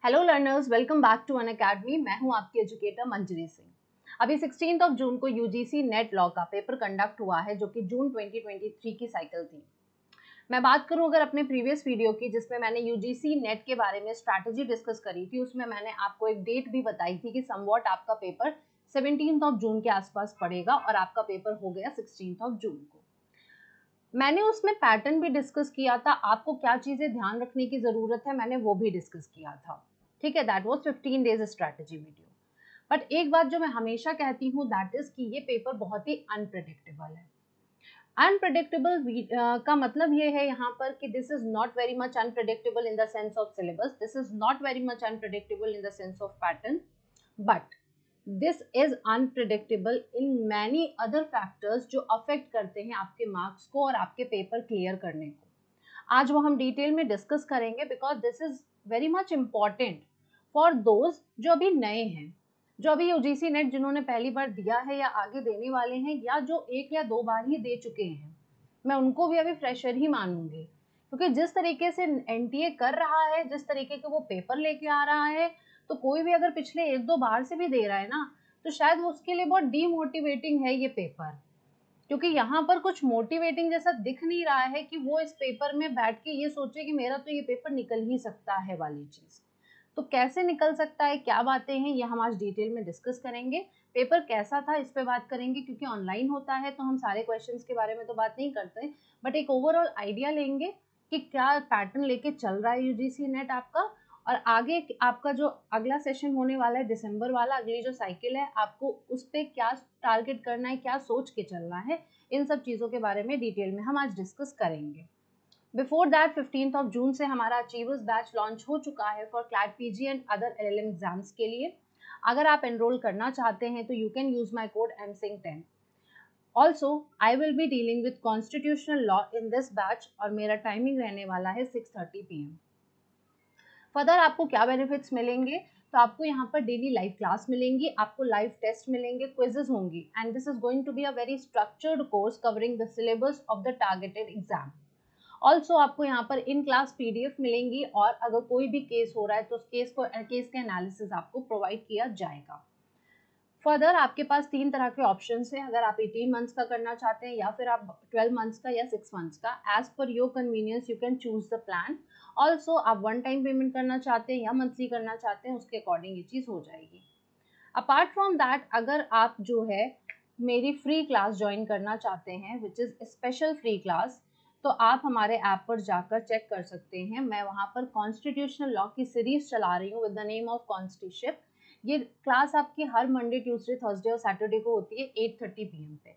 Hello learners, welcome back to Unacademy. मैं हूं आपकी एजुकेटर मंजरी सिंह। अभी 16 जून को यूजीसी नेट लॉ का पेपर कंडक्ट हुआ है, जो कि जून 2023 की साइकिल थी। मैं बात करूं अगर अपने प्रीवियस वीडियो की, जिसमें मैंने यूजीसी नेट के बारे में स्ट्रैटेजी डिस्कस करी थी, उसमें मैंने आपको एक डेट भी बताई थी कि समवॉट आपका पेपर 17 जून के आसपास पड़ेगा और आपका पेपर हो गया 16 जून को। मैंने उसमें पैटर्न भी डिस्कस किया था, आपको क्या चीजें ध्यान रखने की जरूरत है मैंने वो भी डिस्कस किया था। ठीक है, that was 15 days strategy video. But एक बात जो मैं हमेशा कहती हूँ दैट इज कि ये पेपर बहुत ही अनप्रेडिक्टेबल है। अनप्रेडिक्टेबल का मतलब ये है यहाँ पर कि this is not very much unpredictable in the sense of syllabus, this is not very much unpredictable in the sense of pattern, but this is unpredictable in many other factors जो affect करते हैं आपके marks को और आपके paper clear करने को। आज वो हम डिटेल में डिस्कस करेंगे, because this is very much important for those जो अभी नए हैं, जो अभी यूजीसी नेट जिन्होंने पहली बार दिया है या आगे देने वाले हैं, या जो 1 या 2 बार ही दे चुके हैं। मैं उनको भी अभी फ्रेशर ही मानूंगी, क्योंकि जिस तरीके से एनटीए कर रहा है, जिस तरीके के वो पेपर लेके आ रहा है, तो कोई भी अगर पिछले 1-2 बार से भी दे रहा है ना, तो शायद उसके लिए बहुत डीमोटिवेटिंग है ये पेपर। क्योंकि यहाँ पर कुछ मोटिवेटिंग जैसा दिख नहीं रहा है कि वो इस पेपर में बैठ के ये सोचे कि मेरा तो ये पेपर निकल ही सकता है वाली चीज। तो कैसे निकल सकता है, क्या बातें हैं, ये हम आज डिटेल में डिस्कस करेंगे। पेपर कैसा था इस पे बात करेंगे, क्योंकि ऑनलाइन होता है तो हम सारे क्वेश्चंस के बारे में तो बात नहीं करते, बट एक ओवरऑल आइडिया लेंगे कि क्या पैटर्न लेके चल रहा है यूजीसी नेट आपका, और आगे आपका जो अगला सेशन होने वाला है दिसंबर वाला, अगली जो साइकिल है, आपको उस पर क्या टारगेट करना है, क्या सोच के चलना है, इन सब चीज़ों के बारे में डिटेल में हम आज डिस्कस करेंगे। बिफोर दैट 15 जून से हमारा अचीवर्स बैच लॉन्च हो चुका है for CLAT PG and other LLM exams के लिए। अगर आप एनरोल करना चाहते हैं तो you can use my code msing10। Also I will be dealing with constitutional law in this batch, और मेरा टाइमिंग रहने वाला है 6:30 PM। फर्दर आपको क्या बेनिफिट्स मिलेंगे, तो आपको यहाँ पर डेली लाइव क्लास मिलेंगी, आपको लाइव टेस्ट मिलेंगे, क्विजेस होंगी, and this is going to be a very structured course covering the syllabus of the targeted exam. Also आपको यहाँ पर इन क्लास पीडीएफ मिलेंगी, और अगर कोई भी केस हो रहा है तो उस केस के एनालिसिस आपको प्रोवाइड किया जाएगा। फर्दर आपके पास 3 तरह के ऑप्शंस हैं, अगर आप 18 मंथ्स का करना चाहते हैं, या फिर आप 12 मंथ्स का, या 6 मंथ्स का। As per your convenience you can choose the plan. Also आप 1 टाइम पेमेंट करना चाहते हैं या मंथली करना चाहते हैं, उसके अकॉर्डिंग ये चीज़ हो जाएगी। अपार्ट फ्रॉम दैट, अगर आप जो है मेरी फ्री क्लास ज्वाइन करना चाहते हैं, which is special free class, तो आप हमारे ऐप पर जाकर चेक कर सकते हैं। मैं वहाँ पर कॉन्स्टिट्यूशनल लॉ की सीरीज चला रही हूँ विद द नेम ऑफ कॉन्स्टिशिप। ये क्लास आपकी हर मंडे, ट्यूसडे, थर्सडे और सैटरडे को होती है 8:30 PM पे।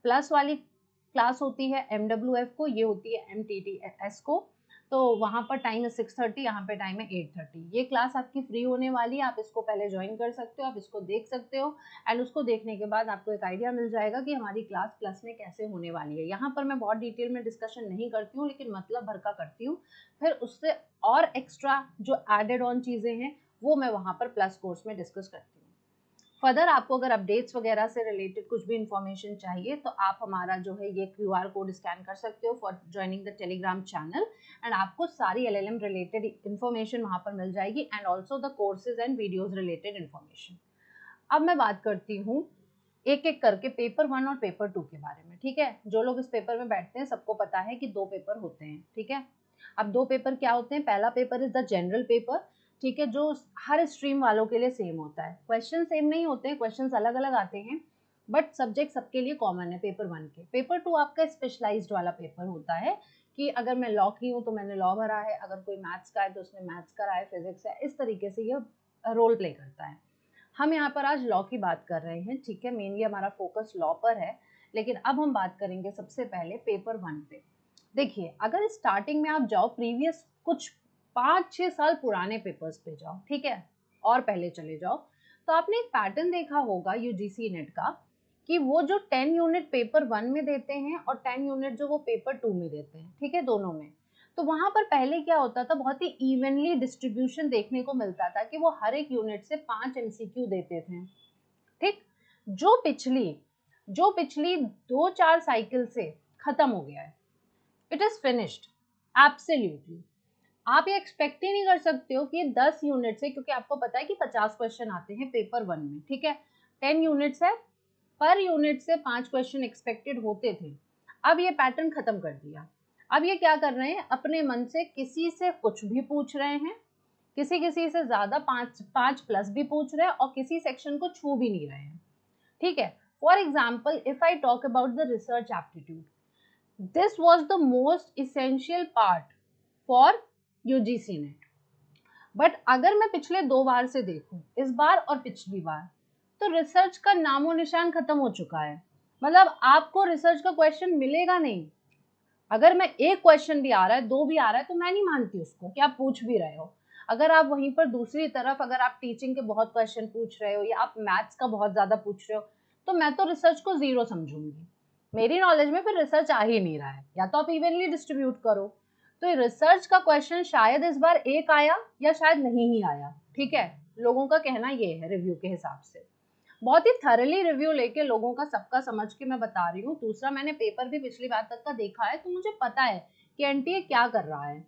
प्लस वाली क्लास होती है MWF को, ये होती है MTTS को, तो वहाँ पर टाइम है 6:30, यहाँ पे टाइम है 8:30। ये क्लास आपकी फ्री होने वाली है, आप इसको पहले ज्वाइन कर सकते हो, आप इसको देख सकते हो, एंड उसको देखने के बाद आपको एक आइडिया मिल जाएगा कि हमारी क्लास प्लस में कैसे होने वाली है। यहाँ पर मैं बहुत डिटेल में डिस्कशन नहीं करती हूँ, लेकिन मतलब भर का करती हूँ। फिर उससे और एक्स्ट्रा जो एडेड ऑन चीज़ें हैं वो मैं वहाँ पर प्लस कोर्स में डिस्कस करती हूँ। फर्दर आपको अगर अपडेट्स वगैरह से रिलेटेड कुछ भी इंफॉर्मेशन चाहिए, तो आप हमारा जो है ये QR कोड स्कैन कर सकते हो for joining the Telegram channel, and आपको सारी LLM रिलेटेड इंफॉर्मेशन वहाँ पर मिल जाएगी, and also the courses and videos related information. अब मैं बात करती हूँ एक एक करके पेपर 1 और पेपर 2 के बारे में। ठीक है, जो लोग इस पेपर में बैठते हैं सबको पता है कि 2 पेपर होते हैं। ठीक है, अब 2 पेपर क्या होते हैं? पहला paper is the general paper, ठीक है, जो हर स्ट्रीम वालों के लिए सेम होता है। क्वेश्चन सेम नहीं होते हैं, क्वेश्चंस अलग अलग आते हैं, बट सब्जेक्ट सबके लिए कॉमन है पेपर 1 के। पेपर 2 आपका स्पेशलाइज्ड वाला पेपर होता है, कि अगर मैं लॉ की हूँ तो मैंने लॉ भरा है, अगर कोई मैथ्स का है तो उसने मैथ्स करा है, फिजिक्स है, इस तरीके से ये रोल प्ले करता है। हम यहाँ पर आज लॉ की बात कर रहे हैं, ठीक है, मेनली हमारा फोकस लॉ पर है, लेकिन अब हम बात करेंगे सबसे पहले पेपर 1 पे। देखिए, अगर स्टार्टिंग में आप जाओ प्रीवियस कुछ 5-6 साल पुराने पेपर्स पे जाओ, ठीक है, और पहले चले जाओ, तो आपने एक पैटर्न देखा होगा यूजीसी नेट का, कि वो जो 10 यूनिट पेपर 1 में देते हैं और 10 यूनिट जो वो पेपर 2 में देते हैं, ठीक है, दोनों में, तो वहां पर पहले क्या होता था, बहुत ही इवनली डिस्ट्रीब्यूशन देखने को मिलता था, कि वो हर एक यूनिट से 5 MCQ देते थे। ठीक, जो पिछली 2-4 साइकिल से खत्म हो गया है, इट इज फिनिश्ड एब्सोल्युटली। आप ये एक्सपेक्ट ही नहीं कर सकते हो कि 10 यूनिट से, क्योंकि आपको पता है कि 50 क्वेश्चन आते हैं पेपर 1 में, ठीक है, 10 यूनिट्स है, पर यूनिट से 5 क्वेश्चन एक्सपेक्टेड होते थे। अब ये पैटर्न खत्म कर दिया। अब ये क्या कर रहे हैं, अपने मन से किसी से कुछ भी पूछ रहे हैं, किसी किसी से ज्यादा 5 प्लस भी पूछ रहे हैं, और किसी सेक्शन को छू भी नहीं रहे हैं, ठीक है। For example, if I talk about the research aptitude, this was the most essential part for UGC net. But अगर मैं पिछले 2 बार से देखूं, इस बार और पिछली बार, तो रिसर्च का नामो निशान खत्म हो चुका है। मतलब आपको रिसर्च का क्वेश्चन मिलेगा नहीं। अगर मैं एक क्वेश्चन भी आ रहा है, 2 भी आ रहा है, तो मैं नहीं मानती उसको कि आप पूछ भी रहे हो। अगर आप वहीं पर दूसरी तरफ अगर आप टीचिंग के बहुत क्वेश्चन पूछ रहे हो या आप मैथ्स का बहुत ज्यादा पूछ रहे हो, तो मैं तो रिसर्च को 0 समझूंगी। मेरी नॉलेज में फिर रिसर्च आ ही नहीं रहा है, या तो आप इवनली डिस्ट्रीब्यूट करो। तो रिसर्च का क्वेश्चन शायद इस बार एक आया या शायद नहीं ही आया, ठीक है, लोगों का कहना ये है रिव्यू के हिसाब से। बहुत ही थरली रिव्यू लेके लोगों का सबका समझ के मैं बता रही हूँ। दूसरा, मैंने पेपर भी पिछली बार तक का देखा है, तो मुझे पता है कि एनटीए क्या कर रहा है।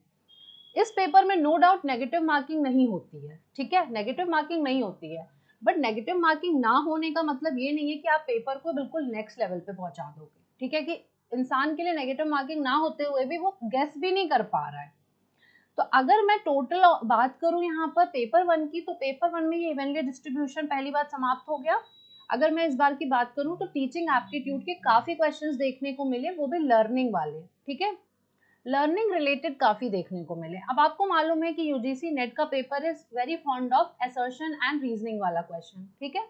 इस पेपर में नो डाउट नेगेटिव मार्किंग नहीं होती है, ठीक है, नेगेटिव मार्किंग नहीं होती है। बट नेगेटिव मार्किंग ना होने का मतलब ये नहीं है कि आप पेपर को बिल्कुल नेक्स्ट लेवल पे पहुंचा दोगे, ठीक है, कि इंसान के लिए नेगेटिव मार्किंग ना होते हुए भी वो गेस भी नहीं कर पा रहा है। तो अगर मैं टोटल बात करूं यहाँ पर पेपर 1 की, तो पेपर 1 में ये इवेंटली डिस्ट्रीब्यूशन पहली बार समाप्त हो गया। अगर मैं इस बार की बात करूं तो टीचिंग एप्टीट्यूड के काफी क्वेश्चंस देखने को मिले, वो भी लर्निंग वाले, ठीक है, लर्निंग रिलेटेड काफी देखने को मिले। अब आपको मालूम है कि यूजीसी नेट का paper is very fond of assertion and reasoning वाला क्वेश्चन, ठीक है,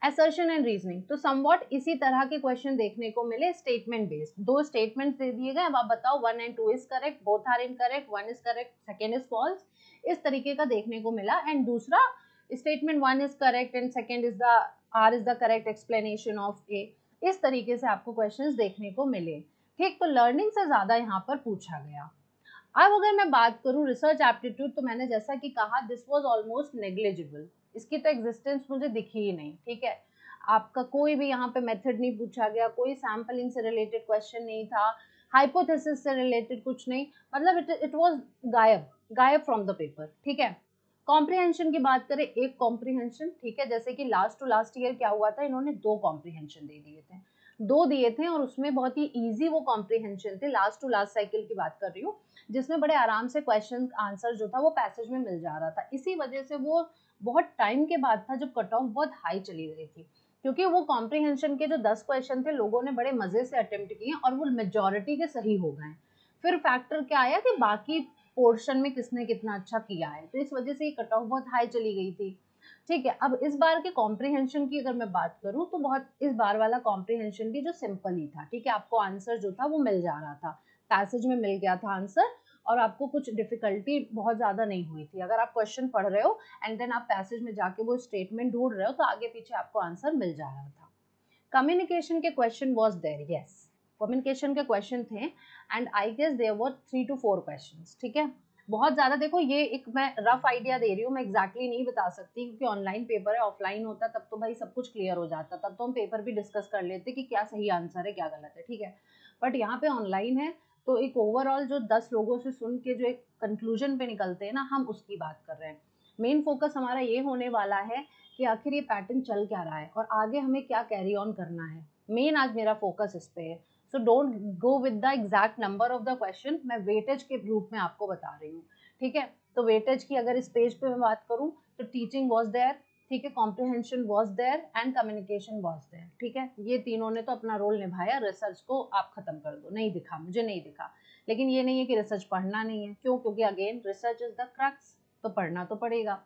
असर्शन एंड रीजनिंग। तो समवॉट इसी तरह के क्वेश्चन देखने को मिले, स्टेटमेंट बेस्ड। 2 स्टेटमेंट्स दे दिए गए, अब आप बताओ 1 and 2 is correct, both are incorrect, 1 is correct, second is false, इस तरीके का देखने को मिला। एंड दूसरा, statement 1 is correct and second is the R is the correct explanation of A. इस तरीके से आपको क्वेश्चंस देखने को मिले, ठीक। तो लर्निंग से ज्यादा यहाँ पर पूछा गया। अब अगर मैं बात करूं रिसर्च एप्टीट्यूड, तो मैंने जैसा कि कहा दिस वाज ऑलमोस्ट नेग्लिजिबल, इसकी तो एग्जिस्टेंस मुझे दिखी ही नहीं, ठीक है। आपका कोई भी यहाँ पे मेथड नहीं पूछा गया, कोई सैम्पलिंग से रिलेटेड क्वेश्चन नहीं था, हाइपोथेसिस से रिलेटेड कुछ नहीं, मतलब इट वाज गायब गायब फ्रॉम द पेपर, ठीक है। कॉम्प्रिहेंशन की बात करें, एक कॉम्प्रिहेंशन, ठीक है, जैसे कि लास्ट टू लास्ट ईयर क्या हुआ था, इन्होंने 2 कॉम्प्रिहेंशन दे दिए थे, 2 दिए थे, और उसमें बहुत ही इजी वो कॉम्प्रिहेंशन थे। लास्ट टू लास्ट साइकिल की बात कर रही हूँ, जिसमें बड़े आराम से क्वेश्चन आंसर जो था वो पैसेज में मिल जा रहा था। इसी वजह से वो बहुत टाइम के बाद था जब कट ऑफ बहुत हाई चली गई थी, क्योंकि वो कॉम्प्रिहेंशन के जो 10 क्वेश्चन थे लोगों ने बड़े मजे से अटेम्प्ट किए और वो मेजोरिटी के सही हो गए। फिर फैक्टर क्या आया कि बाकी पोर्शन में किसने कितना अच्छा किया है, तो इस वजह से ये कट ऑफ बहुत हाई चली गई थी, ठीक है। अब इस बार के कॉम्प्रिहेंशन की अगर मैं बात करूं, तो बहुत इस बार वाला कॉम्प्रिहेंशन भी जो सिंपल ही था, ठीक है, आपको आंसर जो था वो मिल जा रहा था, पैसेज में मिल गया था आंसर, और आपको कुछ डिफिकल्टी बहुत ज्यादा नहीं हुई थी। अगर आप क्वेश्चन पढ़ रहे हो एंड देन आप पैसेज में जाके वो स्टेटमेंट ढूंढ रहे हो, तो आगे पीछे आपको आंसर मिल जा रहा था। कम्युनिकेशन के question was there, yes, communication के क्वेश्चन थे, and I guess there were 3 to 4 questions, ठीक है। बहुत ज्यादा, देखो ये एक मैं रफ आइडिया दे रही हूँ, मैं एग्जैक्टली नहीं बता सकती, क्योंकि ऑनलाइन पेपर है, ऑफलाइन होता तब तो भाई सब कुछ क्लियर हो जाता, तब तो हम पेपर भी डिस्कस कर लेते कि क्या सही आंसर है क्या गलत है, ठीक है। बट यहाँ पे ऑनलाइन है, तो एक ओवरऑल जो 10 लोगों से सुन के जो एक कंक्लूजन पे निकलते हैं ना, हम उसकी बात कर रहे हैं। मेन फोकस हमारा ये होने वाला है कि आखिर ये पैटर्न चल क्या रहा है और आगे हमें क्या कैरी ऑन करना है। मेन आज मेरा फोकस इस पे है। So don't go with the exact number of the question, मैं वेटेज के रूप में आपको बता रही हूँ, ठीक है। तो वेटेज की अगर इस पेज पे मैं बात करूँ, तो टीचिंग वॉज देयर, ठीक है, comprehension was there and communication was there, ठीक है। ये तीनों ने तो अपना रोल निभाया, रिसर्च को आप खत्म कर दो, नहीं दिखा, मुझे नहीं दिखा। लेकिन ये नहीं है कि रिसर्च पढ़ना नहीं है, क्यों, क्योंकि again research is the crux, तो पढ़ना तो पड़ेगा।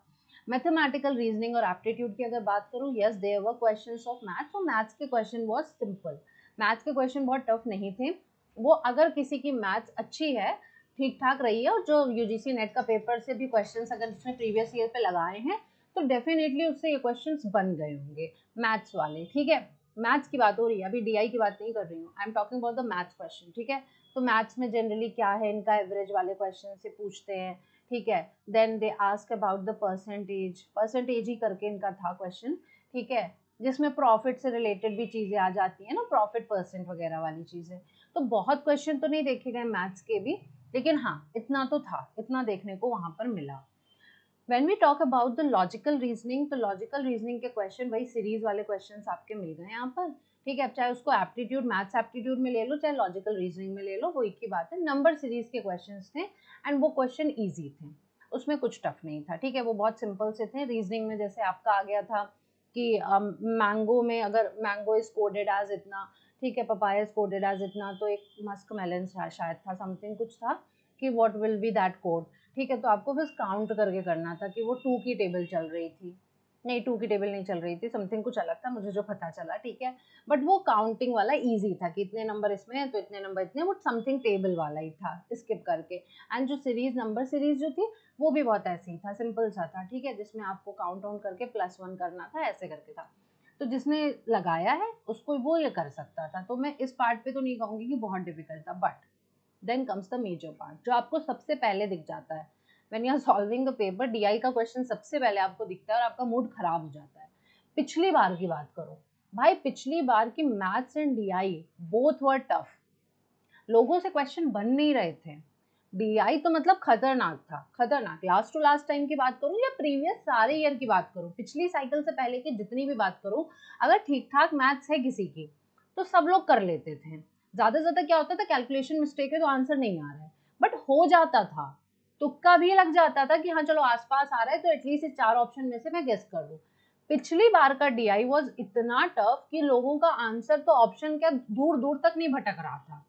मैथमेटिकल रीजनिंग और एप्टीट्यूड की अगर बात करूँ, yes there were questions of maths, तो मैथ्स के क्वेश्चन वाज सिंपल, मैथ्स के क्वेश्चन बहुत टफ नहीं थे। वो अगर किसी की मैथ्स अच्छी है, ठीक ठाक रही है, और जो यूजीसी नेट का पेपर से भी क्वेश्चंस अगर उसने प्रीवियस ईयर पे लगाए हैं, तो डेफिनेटली उससे ये क्वेश्चंस बन गए होंगे मैथ्स वाले, ठीक है। मैथ्स की बात हो रही है, अभी डीआई की बात नहीं कर रही हूँ, I am talking about the maths question, ठीक है। तो मैथ्स में जनरली क्या है, इनका एवरेज वाले क्वेश्चन से पूछते हैं, ठीक है। Then they ask about the percentage, percentage ही करके इनका था क्वेश्चन, ठीक है, जिसमें प्रॉफिट से रिलेटेड भी चीजें आ जाती है ना, प्रॉफिट परसेंट वगैरह वाली चीजें। तो बहुत क्वेश्चन तो नहीं देखे गए मैथ्स के भी, लेकिन हाँ इतना तो था, इतना देखने को वहां पर मिला। When we talk about the logical reasoning, तो लॉजिकल रीजनिंग के क्वेश्चन वही सीरीज वाले क्वेश्चंस आपके मिल गए यहाँ पर, ठीक है। अब चाहे उसको एप्टीट्यूड मैथ्स एप्टीट्यूड में ले लो, चाहे लॉजिकल रीजनिंग में ले लो, वो एक ही बात है। नंबर सीरीज के क्वेश्चंस थे एंड वो क्वेश्चन इजी थे, उसमें कुछ टफ नहीं था, ठीक है। वो बहुत सिंपल से थे। रीजनिंग में जैसे आपका आ गया था कि मैंगो में अगर मैंगो इज कोडेड एज इतना, ठीक है, पपाया इज कोडेड एज इतना, तो एक मस्क मेलन शायद था, समथिंग कुछ था कि what will be that code, ठीक है। तो आपको बस काउंट करके करना था कि वो 2 की टेबल चल रही थी, नहीं 2 की टेबल नहीं चल रही थी, समथिंग कुछ अलग था मुझे जो पता चला, ठीक है। बट वो काउंटिंग वाला इजी था कि इतने नंबर इसमें है तो इतने नंबर इतने, वो समथिंग टेबल वाला ही था स्किप करके। एंड जो सीरीज नंबर सीरीज जो थी वो भी बहुत ऐसे ही था, सिंपल सा था, ठीक है, जिसमें आपको काउंट ऑन करके +1 करना था, ऐसे करके था। तो जिसने लगाया है उसको वो ये कर सकता था। तो मैं इस पार्ट पे तो नहीं कहूँगी कि बहुत डिफिकल्ट था, but then comes the major part जो आपको सबसे पहले दिख जाता है। When you are solving the paper, DI का क्वेश्चन सबसे पहले आपको दिखता है और आपका मूड खराब हो जाता है। पिछली बार की बात करो भाई, पिछली बार की maths and DI both were tough, लोगों से क्वेश्चन बन नहीं रहे थे। डीआई तो मतलब खतरनाक था, खतरनाक। लास्ट टू लास्ट टाइम की बात करूं या प्रीवियस सारे ईयर की बात करूं, पिछली साइकिल से पहले की जितनी भी बात करूं, अगर ठीक ठाक मैथ्स है किसी की तो सब लोग कर लेते थे। ज्यादा से ज्यादा क्या होता था, कैलकुलेशन मिस्टेक है तो आंसर नहीं आ रहा है, बट हो जाता था, तुक्का भी लग जाता था कि हाँ चलो आसपास आ रहा है तो एटलीस्ट इस 4 ऑप्शन में से मैं गेस कर दूं। पिछली बार का डीआई वाज इतना टफ कि लोगों का आंसर तो ऑप्शन क्या दूर दूर तक नहीं भटक रहा था।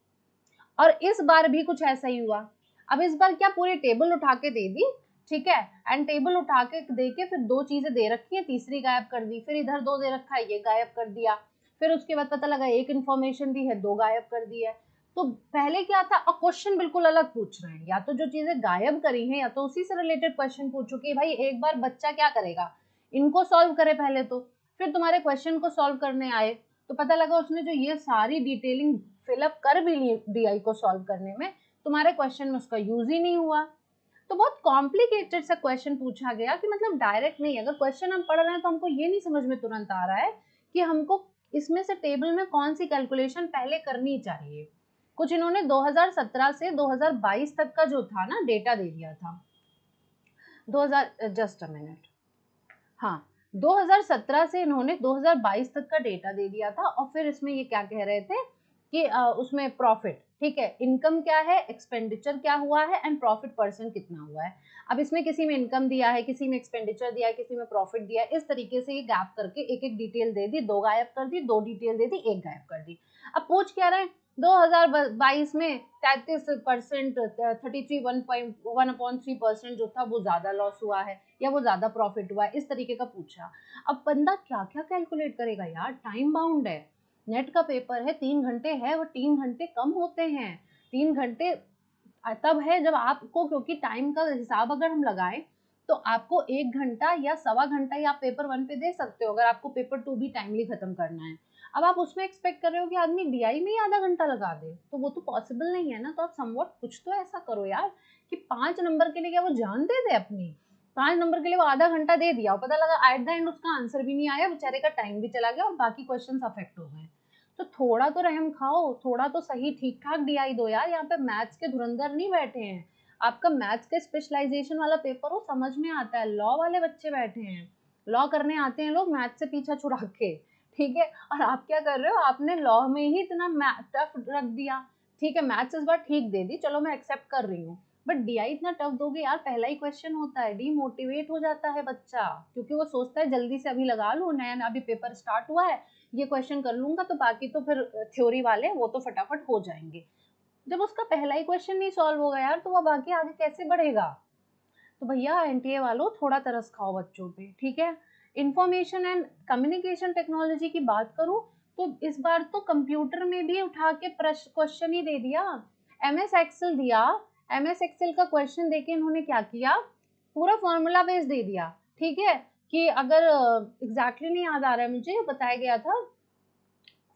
और इस बार भी कुछ ऐसा ही हुआ। अब इस बार क्या पूरी टेबल उठा के दे दी, ठीक है, एंड टेबल उठा के दे के फिर 2 चीजें दे रखी है, तीसरी गायब कर दी, फिर इधर 2 दे रखा है, ये गायब कर दिया, फिर उसके बाद पता लगा एक इन्फॉर्मेशन दी है, 2 गायब कर दी है। तो पहले क्या था, अब क्वेश्चन बिल्कुल अलग पूछ रहे हैं, या तो जो चीजें गायब करी हैं या तो उसी से रिलेटेड क्वेश्चन पूछो कि भाई एक बार बच्चा क्या करेगा, इनको सॉल्व करे पहले, तो फिर तुम्हारे क्वेश्चन को सॉल्व करने आए तो पता लगा उसने जो ये सारी डिटेलिंग फिलअप कर भी ली डीआई को सॉल्व करने में, तुम्हारे क्वेश्चन में उसका यूज ही नहीं हुआ। तो बहुत कॉम्प्लिकेटेड सा क्वेश्चन पूछा गया कि मतलब डायरेक्ट नहीं, अगर क्वेश्चन हम पढ़ रहे हैं तो हमको ये नहीं समझ में तुरंत आ रहा है कि हमको इसमें से टेबल में कौन सी कैलकुलेशन पहले करनी चाहिए। कुछ इन्होंने 2017 से 2022 तक का जो था ना डेटा दे दिया था। 2000 जस्ट अ मिनट, हाँ 2017 से इन्होंने 2022 तक का डेटा दे दिया था। और फिर इसमें ये क्या कह रहे थे कि उसमें प्रॉफिट, ठीक है, इनकम क्या है, एक्सपेंडिचर क्या हुआ है एंड प्रॉफिट परसेंट कितना हुआ है। अब इसमें किसी में इनकम दिया है, किसी में एक्सपेंडिचर दिया है, किसी में प्रॉफिट दिया है, इस तरीके से ये गैप करके एक एक डिटेल दे दी, 2 गायब कर दी, 2 डिटेल दे दी, 1 गायब कर दी। अब पूछ क्या रहे हैं, 2022 में 33%, 33.1.3% जो था वो ज्यादा लॉस हुआ है या वो ज्यादा प्रॉफिट हुआ है, इस तरीके का पूछा। अब बंदा क्या क्या कैलकुलेट करेगा यार, टाइम बाउंड है, नेट का पेपर है, 3 घंटे है, वो 3 घंटे कम होते हैं। 3 घंटे तब है जब आपको, क्योंकि टाइम का हिसाब अगर हम लगाएं तो आपको 1 घंटा या सवा घंटा ही आप पेपर 1 पे दे सकते हो अगर आपको पेपर 2 भी टाइमली खत्म करना है। अब आप उसमें एक्सपेक्ट कर रहे हो कि आदमी डीआई में ही आधा घंटा लगा दे, तो वो तो पॉसिबल नहीं है ना। तो आप समवॉट कुछ तो ऐसा करो यार कि 5 नंबर के लिए क्या वो जान दे दे अपनी, 5 नंबर के लिए वो आधा घंटा दे दिया, पता लगा एट द एंड उसका आंसर भी नहीं आया, बेचारे का टाइम भी चला गया और बाकी क्वेश्चन अफेक्ट हो गए। तो थोड़ा तो रहम खाओ, थोड़ा तो सही ठीक ठाक डीआई दो यार। यहाँ पे मैथ्स के धुरंधर नहीं बैठे हैं, आपका मैथ्स का स्पेशलाइजेशन वाला पेपर हो, समझ में आता है। लॉ वाले बच्चे बैठे हैं, लॉ करने आते हैं लोग मैथ्स से पीछा छुड़ा के, ठीक है। और आप क्या कर रहे हो, आपने लॉ में ही इतना टफ रख दिया, ठीक है। मैथ्स इस बार ठीक दे दी, चलो मैं एक्सेप्ट कर रही हूँ, बट डीआई इतना टफ दोगे यार, पहला ही क्वेश्चन होता है, डीमोटिवेट हो जाता है बच्चा, क्योंकि वो सोचता है जल्दी से अभी लगा लूं, नया अभी पेपर स्टार्ट हुआ है, ये क्वेश्चन कर लूंगा तो बाकी तो फिर थ्योरी वाले वो तो फटाफट हो जाएंगे। जब उसका पहला ही क्वेश्चन नहीं सॉल्व होगा यार तो वो बाकी आगे कैसे बढ़ेगा। तो भैया एनटीए वालों थोड़ा तरस खाओ बच्चों पे, ठीक है। इंफॉर्मेशन एंड कम्युनिकेशन टेक्नोलॉजी की बात करूं तो इस बार तो कंप्यूटर में भी उठा के क्वेश्चन ही दे दिया, एमएस एक्सेल दिया। एमएस एक्सेल का क्वेश्चन देके इन्होंने क्या किया, पूरा फॉर्मूला बेस दे दिया, ठीक है। कि अगर एग्जैक्टली नहीं याद आ रहा है मुझे, बताया गया था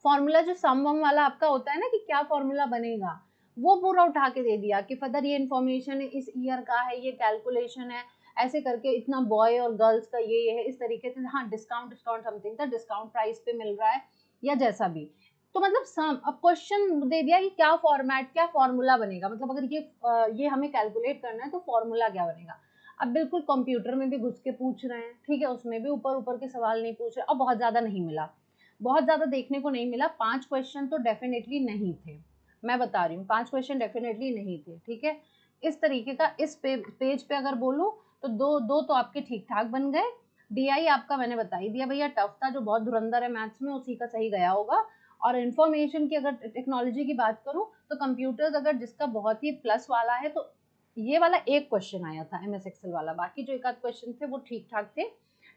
फॉर्मूला जो सम वम वाला आपका होता है ना कि क्या फॉर्मूला बनेगा, वो पूरा उठा के दे दिया कि फदर ये इन्फॉर्मेशन इस ईयर का है, ये कैलकुलेशन है, ऐसे करके इतना बॉय और गर्ल्स का ये है, इस तरीके से। हाँ डिस्काउंट डिस्काउंट समथिंग था, डिस्काउंट प्राइस पे मिल रहा है या जैसा भी, तो मतलब सम, अब क्वेश्चन दे दिया कि क्या फॉर्मेट, क्या फॉर्मूला बनेगा, मतलब अगर ये हमें कैलकुलेट करना है तो फॉर्मूला क्या बनेगा। अब बिल्कुल कंप्यूटर में भी घुस के पूछ रहे हैं, ठीक है, उसमें भी ऊपर ऊपर के सवाल नहीं पूछ रहे। अब बहुत ज्यादा नहीं मिला, बहुत ज्यादा देखने को नहीं मिला, 5 क्वेश्चन तो डेफिनेटली नहीं थे, मैं बता रही हूँ 5 क्वेश्चन डेफिनेटली नहीं थे, ठीक है। इस तरीके का इस पेज पे अगर बोलूँ तो दो दो तो आपके ठीक ठाक बन गए। डीआई आपका मैंने बता ही दिया भैया, टफ था, जो बहुत धुरंधर है मैथ्स में उसी का सही गया होगा। और इन्फॉर्मेशन की अगर टेक्नोलॉजी की बात करूं तो कंप्यूटर्स अगर जिसका बहुत ही प्लस वाला है तो ये वाला एक क्वेश्चन आया था एमएस एक्सेल वाला, बाकी जो एक आध क्वेश्चन थे वो ठीक ठाक थे,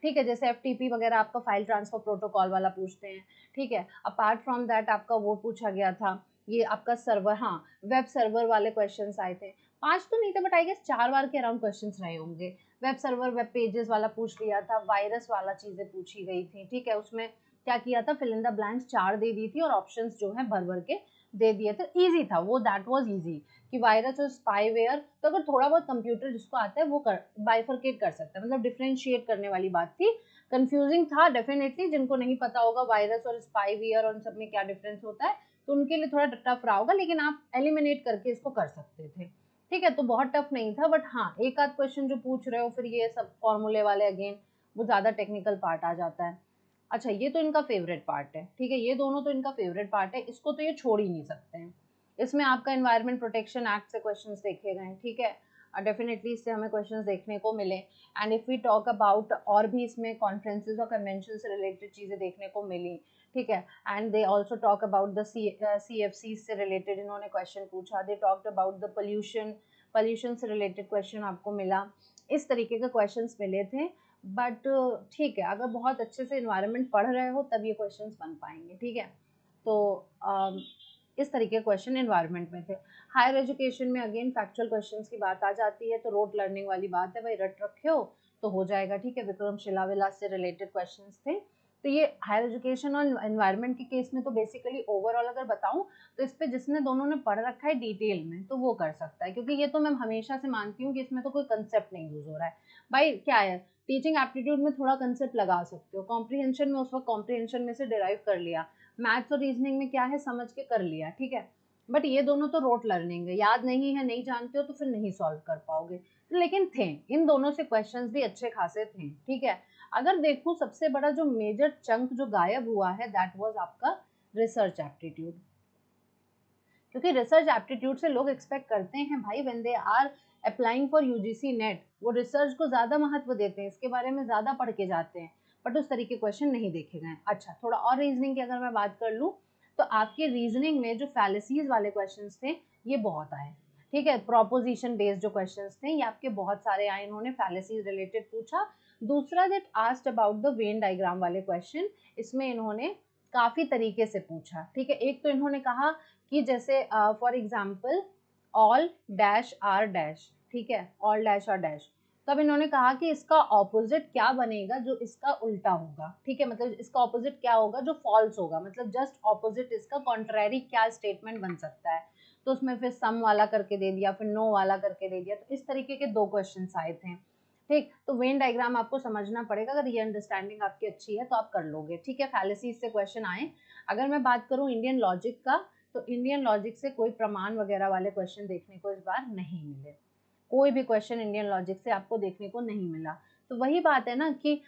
ठीक है। जैसे एफटीपी वगैरह आपका फाइल ट्रांसफर प्रोटोकॉल वाला पूछते हैं, ठीक है। अपार्ट फ्रॉम दैट आपका वो पूछा गया था, ये आपका सर्वर, हाँ, वेब सर्वर वाले क्वेश्चंस आए थे। 5 तो नहीं थे बट आई गेस 4 बार के अराउंड क्वेश्चंस रहे होंगे। वेब सर्वर, वेब पेजेस वाला पूछ लिया था, वायरस वाला चीजें पूछी गई थी, ठीक है। उसमें क्या किया था, फिल इन द ब्लैंक्स 4 दे दी थी और ऑप्शंस जो है भर भर के दे दिए थे। इजी था वो, दैट वाज इजी कि वायरस और स्पाईवेयर, तो अगर थोड़ा बहुत कंप्यूटर जिसको आता है वो कर बाइफरकेट कर सकता है, मतलब डिफरेंशिएट करने वाली बात थी। कंफ्यूजिंग था डेफिनेटली, जिनको नहीं पता होगा वायरस और स्पाईवेयर और उन सब में क्या डिफरेंस होता है तो उनके लिए थोड़ा टफ रहा होगा, लेकिन आप एलिमिनेट करके इसको कर सकते थे, ठीक है। तो बहुत टफ नहीं था, बट हाँ एक आध क्वेश्चन जो पूछ रहे हो फिर ये सब फॉर्मूले वाले अगेन वो ज्यादा टेक्निकल पार्ट आ जाता है। अच्छा ये तो इनका फेवरेट पार्ट है, ठीक है, ये दोनों तो इनका फेवरेट पार्ट है, इसको तो ये छोड़ ही नहीं सकते हैं। इसमें आपका एनवायरमेंट प्रोटेक्शन एक्ट से क्वेश्चंस देखे गए, ठीक है, डेफिनेटली इससे हमें क्वेश्चंस देखने को मिले। And if we talk about, और भी इसमें कॉन्फ्रेंसेज और कन्वेंशन से रिलेटेड चीजें देखने को मिली, ठीक है। And they also talk about the CFC से रिलेटेड इन्होंने क्वेश्चन पूछा, they talked about the pollution से रिलेटेड क्वेश्चन आपको मिला, इस तरीके के क्वेश्चंस मिले थे। बट ठीक है, अगर बहुत अच्छे से इन्वायरमेंट पढ़ रहे हो तब ये क्वेश्चंस बन पाएंगे, ठीक है। तो इस तरीके के क्वेश्चन इन्वायरमेंट में थे। हायर एजुकेशन में अगेन फैक्चुअल क्वेश्चंस की बात आ जाती है, तो रोट लर्निंग वाली बात है भाई, रट रखे हो तो हो जाएगा, ठीक है। विक्रमशिला विलास से रिलेटेड क्वेश्चंस थे। तो ये हायर एजुकेशन और एनवायरनमेंट के केस में तो बेसिकली ओवरऑल अगर बताऊं तो इस पे जिसने दोनों ने पढ़ रखा है डिटेल में तो वो कर सकता है, क्योंकि ये तो मैं हमेशा से मानती हूँ कि इसमें तो कोई कंसेप्ट नहीं यूज हो रहा है। भाई क्या है, टीचिंग एप्टीट्यूड में थोड़ा कंसेप्ट लगा सकते हो, कॉम्प्रिहेंशन में उस वक्त कॉम्प्रिहेंशन में से डिराइव कर लिया, मैथ्स और रीजनिंग में क्या है समझ के कर लिया, ठीक है। बट ये दोनों तो रोट लर्निंग है, याद नहीं है, नहीं जानते हो तो फिर नहीं सॉल्व कर पाओगे। लेकिन थे इन दोनों से क्वेश्चंस भी अच्छे खासे थे, ठीक है। अगर देखूं सबसे बड़ा जो मेजर चंक जो गायब हुआ है दैट वाज आपका रिसर्च एप्टीट्यूड, क्योंकि रिसर्च एप्टीट्यूड से लोग एक्सपेक्ट करते हैं भाई when they are applying for UGC NET वो रिसर्च को ज्यादा महत्व देते हैं, इसके बारे में ज्यादा पढ़ के जाते हैं, बट उस तरीके क्वेश्चन नहीं देखे गए। अच्छा थोड़ा और रीजनिंग की अगर मैं बात कर लूँ तो आपके रीजनिंग में जो फैलेसीज वाले क्वेश्चन थे ये बहुत आए, ठीक है। प्रोपोजिशन बेस्ड जो क्वेश्चन थे ये आपके बहुत सारे आए, इन्होंने फैलेसीज रिलेटेड पूछा। दूसरा that asked about the Venn diagram वाले क्वेश्चन, इसमें इन्होंने काफी तरीके से पूछा, ठीक है। एक तो इन्होंने कहा कि जैसे for example all dash are dash, ठीक है, ऑल डैश आर डैश, तब इन्होंने कहा कि इसका ऑपोजिट क्या बनेगा जो इसका उल्टा होगा, ठीक है, मतलब इसका ऑपोजिट क्या होगा जो फॉल्स होगा, मतलब जस्ट ऑपोजिट इसका कॉन्ट्रैरी क्या स्टेटमेंट बन सकता है। तो उसमें फिर सम वाला करके दे दिया, फिर नो वाला करके दे दिया, तो इस तरीके के 2 क्वेश्चन आए थे, ठीक। तो वेन डायग्राम आपको समझना पड़ेगा, अगर ये अंडरस्टैंडिंग आपकी अच्छी है तो आप कर लोगे, ठीक है। फैलेसीज से क्वेश्चन आए। अगर मैं बात करूं इंडियन लॉजिक का तो इंडियन लॉजिक से कोई प्रमाण वगैरह वाले क्वेश्चन देखने को इस बार नहीं मिले, कोई भी क्वेश्चन इंडियन लॉजिक से आपको देखने को नहीं मिला। तो वही बात है ना कि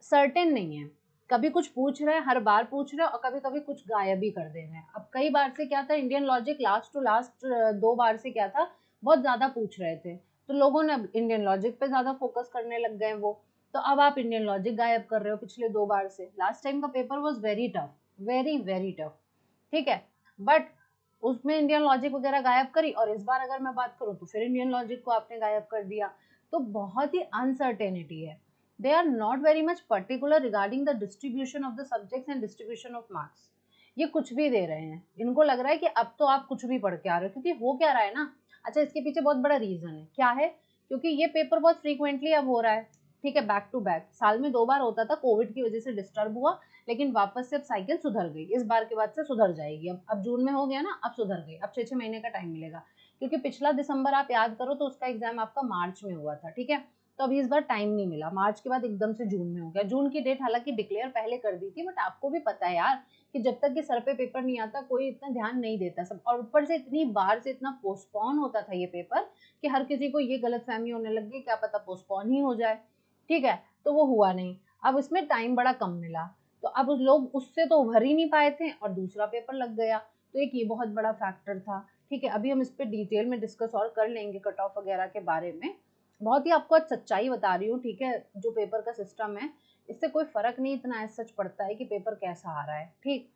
सर्टेन नहीं है, कभी कुछ पूछ रहे हैं, हर बार पूछ रहे हैं और कभी कभी कुछ गायब भी कर दे रहे हैं। अब कई बार से क्या था, Indian logic last to last 2 बार से क्या था, बहुत ज्यादा पूछ रहे थे, तो लोगों ने अब इंडियन लॉजिक पे ज्यादा फोकस करने लग गए वो, तो अब आप इंडियन लॉजिक गायब कर रहे हो पिछले 2 बार से। लास्ट टाइम का paper was very tough, very very tough, ठीक है। बट उसमें इंडियन लॉजिक वगैरह गायब करी और इस बार अगर मैं बात करूं तो फिर इंडियन लॉजिक को आपने गायब कर दिया, तो बहुत ही अनसर्टेनिटी है। They are not very much particular regarding the distribution of the subjects and distribution of marks. ये कुछ भी दे रहे हैं, इनको लग रहा है कि अब तो आप कुछ भी पढ़ के आ रहे हो, क्योंकि हो क्या रहा है ना। अच्छा इसके पीछे बहुत बड़ा रीजन है, क्या है, क्योंकि ये पेपर बहुत फ्रीक्वेंटली अब हो रहा है, ठीक है, बैक टू बैक, साल में 2 बार होता था, कोविड की वजह से डिस्टर्ब हुआ, लेकिन वापस से अब साइकिल सुधर गई, इस बार के बाद से सुधर जाएगी। अब जून में हो गया ना, अब सुधर गई, अब 6-6 महीने का टाइम मिलेगा, क्योंकि पिछला दिसंबर आप याद करो तो उसका एग्जाम आपका मार्च में हुआ था, ठीक है। तो अभी इस बार टाइम नहीं मिला, मार्च के बाद एकदम से जून में हो गया। जून की डेट हालांकि डिक्लेयर पहले कर दी थी, बट आपको भी पता है यार कि जब तक कि सर पे पेपर नहीं आता कोई इतना ध्यान नहीं देता सब, और ऊपर से इतनी बार से इतना पोस्टपोन होता था ये पेपर कि हर किसी को ये गलतफहमी होने लग गई क्या पता पोस्टपोन ही हो जाए। ठीक है, तो वो हुआ नहीं। अब इसमें टाइम बड़ा कम मिला, तो अब उस लोग उससे तो उभर ही नहीं पाए थे और दूसरा पेपर लग गया, तो एक ये बहुत बड़ा फैक्टर था। ठीक है, अभी हम इस पर डिटेल में डिस्कस और कर लेंगे कट ऑफ वगैरह के बारे में। बहुत ही आपको आज सच्चाई बता रही हूँ। ठीक है, जो पेपर का सिस्टम है इससे कोई फर्क नहीं इतना सच पड़ता है कि पेपर कैसा आ रहा है। ठीक,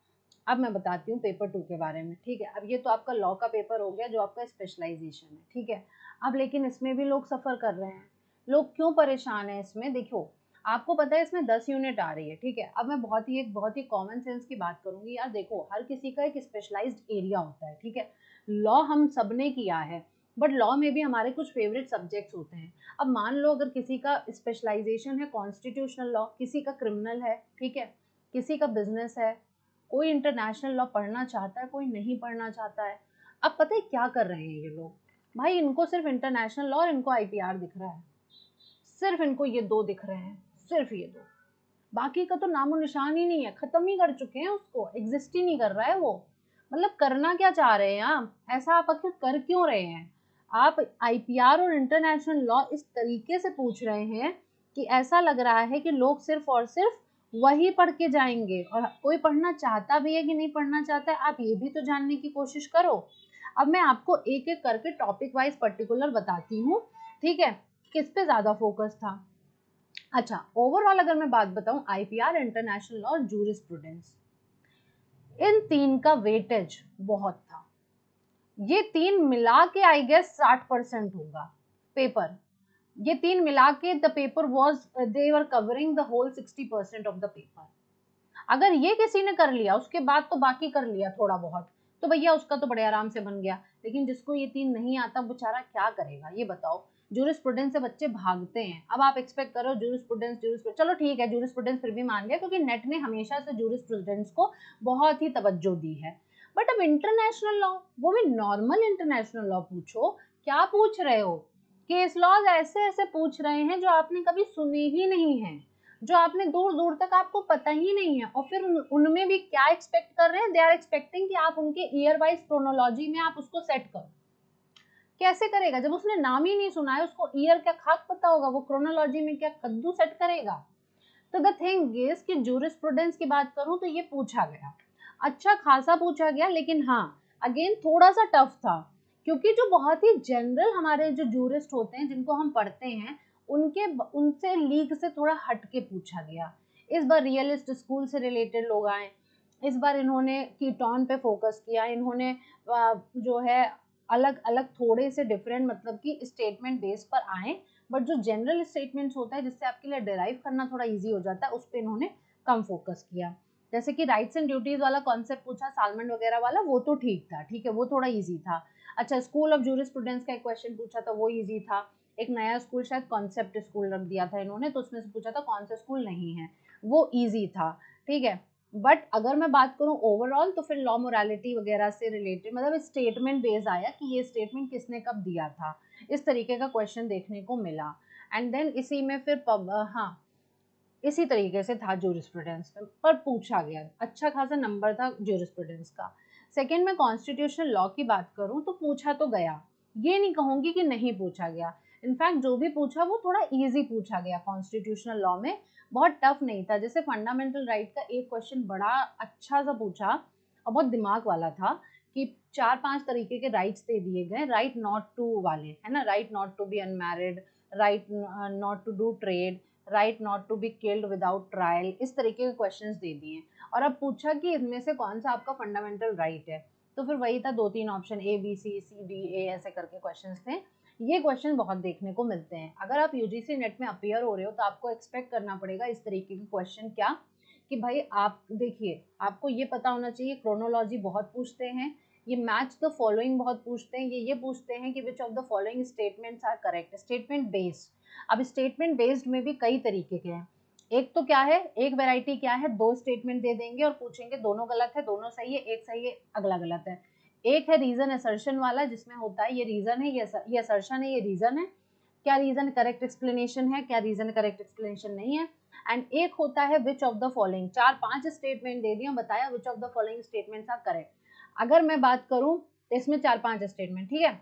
अब मैं बताती हूँ पेपर 2 के बारे में। ठीक है, अब ये तो आपका लॉ का पेपर हो गया जो आपका स्पेशलाइजेशन है। ठीक है, अब लेकिन इसमें भी लोग सफ़र कर रहे हैं। लोग क्यों परेशान है इसमें? देखो, आपको पता है इसमें 10 यूनिट आ रही है। ठीक है, अब मैं बहुत ही कॉमन सेंस की बात करूंगी। यार देखो, हर किसी का एक स्पेशलाइज्ड एरिया होता है। ठीक है, लॉ हम सब ने किया है, बट लॉ में भी हमारे कुछ फेवरेट सब्जेक्ट्स होते हैं। अब मान लो अगर किसी का स्पेशलाइजेशन है कॉन्स्टिट्यूशनल लॉ, किसी का क्रिमिनल है, ठीक है, किसी का बिजनेस है, कोई इंटरनेशनल लॉ पढ़ना चाहता है, कोई नहीं पढ़ना चाहता है। अब पता है क्या कर रहे हैं ये लोग? भाई इनको सिर्फ इंटरनेशनल लॉ और इनको आईपीआर दिख रहा है, सिर्फ इनको ये दो दिख रहे हैं, सिर्फ ये दो। बाकी का तो नामो निशान ही नहीं है, खत्म ही कर चुके हैं उसको, एग्जिस्ट ही नहीं कर रहा है वो। मतलब करना क्या चाह रहे हैं आप? ऐसा आप आखिर कर क्यों रहे हैं? आप आईपीआर और इंटरनेशनल लॉ इस तरीके से पूछ रहे हैं कि ऐसा लग रहा है कि लोग सिर्फ और सिर्फ वही पढ़ के जाएंगे, और कोई पढ़ना चाहता भी है कि नहीं पढ़ना चाहता है आप ये भी तो जानने की कोशिश करो। अब मैं आपको एक एक करके टॉपिक वाइज पर्टिकुलर बताती हूँ। ठीक है, किस पे ज्यादा फोकस था। अच्छा, ओवरऑल अगर मैं बात बताऊं, आईपीआर, इंटरनेशनल लॉ और जूरिस्प्रूडेंस, इन तीन का वेटेज बहुत था। ये तीन मिला के आई गेस 60% होगा पेपर। ये तीन मिला के the paper was they were covering the whole 60% of the paper. अगर ये किसी ने कर लिया उसके बाद तो बाकी कर लिया थोड़ा बहुत, तो भैया उसका तो बड़े आराम से बन गया। लेकिन जिसको ये तीन नहीं आता बेचारा क्या करेगा ये बताओ। जूरिस्प्रूडेंस से बच्चे भागते हैं। अब आप एक्सपेक्ट करो जूरिस्प्रूडेंस चलो ठीक है, जूरिस्प्रूडेंस फिर भी मान लिया क्योंकि नेट ने हमेशा से जूरिस्प्रूडेंस को बहुत ही तवज्जो दी है। बट अब इंटरनेशनल लॉ, वो भी नॉर्मल इंटरनेशनल लॉ पूछो, क्या पूछ रहे हो? केस लॉज ऐसे ऐसे पूछ रहे हैं जो आपने कभी सुने ही नहीं है, जो आपने दूर दूर तक आपको पता ही नहीं है। और फिर उनमें भी क्या एक्सपेक्ट कर रहे हैं? दे आर एक्सपेक्टिंग कि आप उनके ईयर वाइज क्रोनोलॉजी में आप उसको सेट करो। कैसे करेगा जब उसने नाम ही नहीं सुना है, उसको ईयर क्या खाक पता होगा, वो क्रोनोलॉजी में क्या कद्दू सेट करेगा? तो द थिंग इज कि जूरिस्प्रूडेंस की बात करूं तो ये पूछा गया, अच्छा खासा पूछा गया, लेकिन हाँ अगेन थोड़ा सा टफ था, क्योंकि जो बहुत ही जनरल हमारे जो जूरिस्ट होते हैं जिनको हम पढ़ते हैं उनके उनसे लीग से थोड़ा हट के पूछा गया। इस बार रियलिस्ट स्कूल से रिलेटेड लोग आए, इस बार इन्होंने कीटॉन पे फोकस किया, इन्होंने जो है अलग अलग थोड़े से डिफरेंट मतलब कि स्टेटमेंट बेस पर आए। बट जो जनरल स्टेटमेंट्स होता है जिससे आपके लिए डिराइव करना थोड़ा इजी हो जाता है उस पर इन्होंने कम फोकस किया। जैसे कि राइट्स एंड ड्यूटीज वाला कॉन्सेप्ट पूछा, सालमंड वगैरह वाला, वो तो ठीक था, ठीक है वो थोड़ा इजी था। अच्छा, स्कूल ऑफ जूरिस्प्रूडेंस का एक क्वेश्चन पूछा था, वो इजी था। एक नया स्कूल शायद कॉन्सेप्ट स्कूल रख दिया था इन्होंने, तो उसमें से पूछा था कौन सा स्कूल नहीं है, वो इजी था। ठीक है, बट अगर मैं बात करूं ओवरऑल तो फिर लॉ मोरालिटी वगैरह से रिलेटेड मतलब स्टेटमेंट बेस्ड आया कि ये स्टेटमेंट किसने कब दिया था, इस तरीके का क्वेश्चन देखने को मिला। एंड देन इसी में फिर हाँ इसी तरीके से था जूरिस्प्रूडेंस में, पर पूछा गया, अच्छा खासा नंबर था जूरिस्प्रूडेंस का। सेकंड में कॉन्स्टिट्यूशनल लॉ की बात करूं तो पूछा तो गया, ये नहीं कहूंगी कि नहीं पूछा गया। इनफैक्ट जो भी पूछा वो थोड़ा इजी पूछा गया कॉन्स्टिट्यूशनल लॉ में, बहुत टफ नहीं था। जैसे फंडामेंटल राइट का एक क्वेश्चन बड़ा अच्छा सा पूछा और बहुत दिमाग वाला था कि 4-5 तरीके के राइट्स दे दिए गए, राइट नॉट टू वाले है ना, right not to be unmarried, right not to do trade, right not to be killed without trial, इस तरीके के क्वेश्चंस दे दिए। और अब पूछा कि इनमें से कौन सा आपका फंडामेंटल राइट है, तो फिर वही था 2-3 option A B C C D A ऐसे करके क्वेश्चंस थे। ये क्वेश्चन बहुत देखने को मिलते हैं। अगर आप यूजीसी नेट में अपियर हो रहे हो तो आपको एक्सपेक्ट करना पड़ेगा इस तरीके के क्वेश्चन। क्या कि भाई आप देखिए, आपको ये पता होना चाहिए, क्रोनोलॉजी बहुत पूछते हैं, ये मैच द फॉलोइंग बहुत पूछते हैं, ये पूछते हैं कि which of the following statements are correct, statement based. अब स्टेटमेंट बेस्ड में भी कई तरीके के हैं। एक तो क्या है, एक वैरायटी क्या है, 2 स्टेटमेंट दे देंगे और पूछेंगे दोनों गलत है, दोनों सही है, एक सही है अगला गलत है। एक है रीजन असर्शन वाला जिसमें होता है ये रीजन है, ये असर्शन है, ये रीजन है, क्या रीजन करेक्ट एक्सप्लेनेशन है, क्या रीजन करेक्ट एक्सप्लेनेशन नहीं है। एंड एक होता है which of the following, 4-5 statement दे दिया, बताया which of the following statements are correct. अगर मैं बात करूं तो इसमें 4-5 स्टेटमेंट, ठीक है।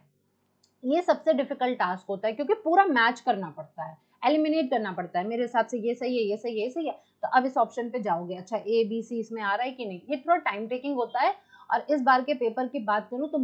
ये सबसे डिफिकल्ट टास्क होता है क्योंकि पूरा मैच करना पड़ता है, एलिमिनेट करना पड़ता है, मेरे हिसाब से ये सही है, ये सही है, ये सही है, तो अब इस ऑप्शन पे जाओगे, अच्छा ए बी सी इसमें आ रहा है कि नहीं, ये थोड़ा टाइम टेकिंग होता है। और इस बार के पेपर की बात करूं तो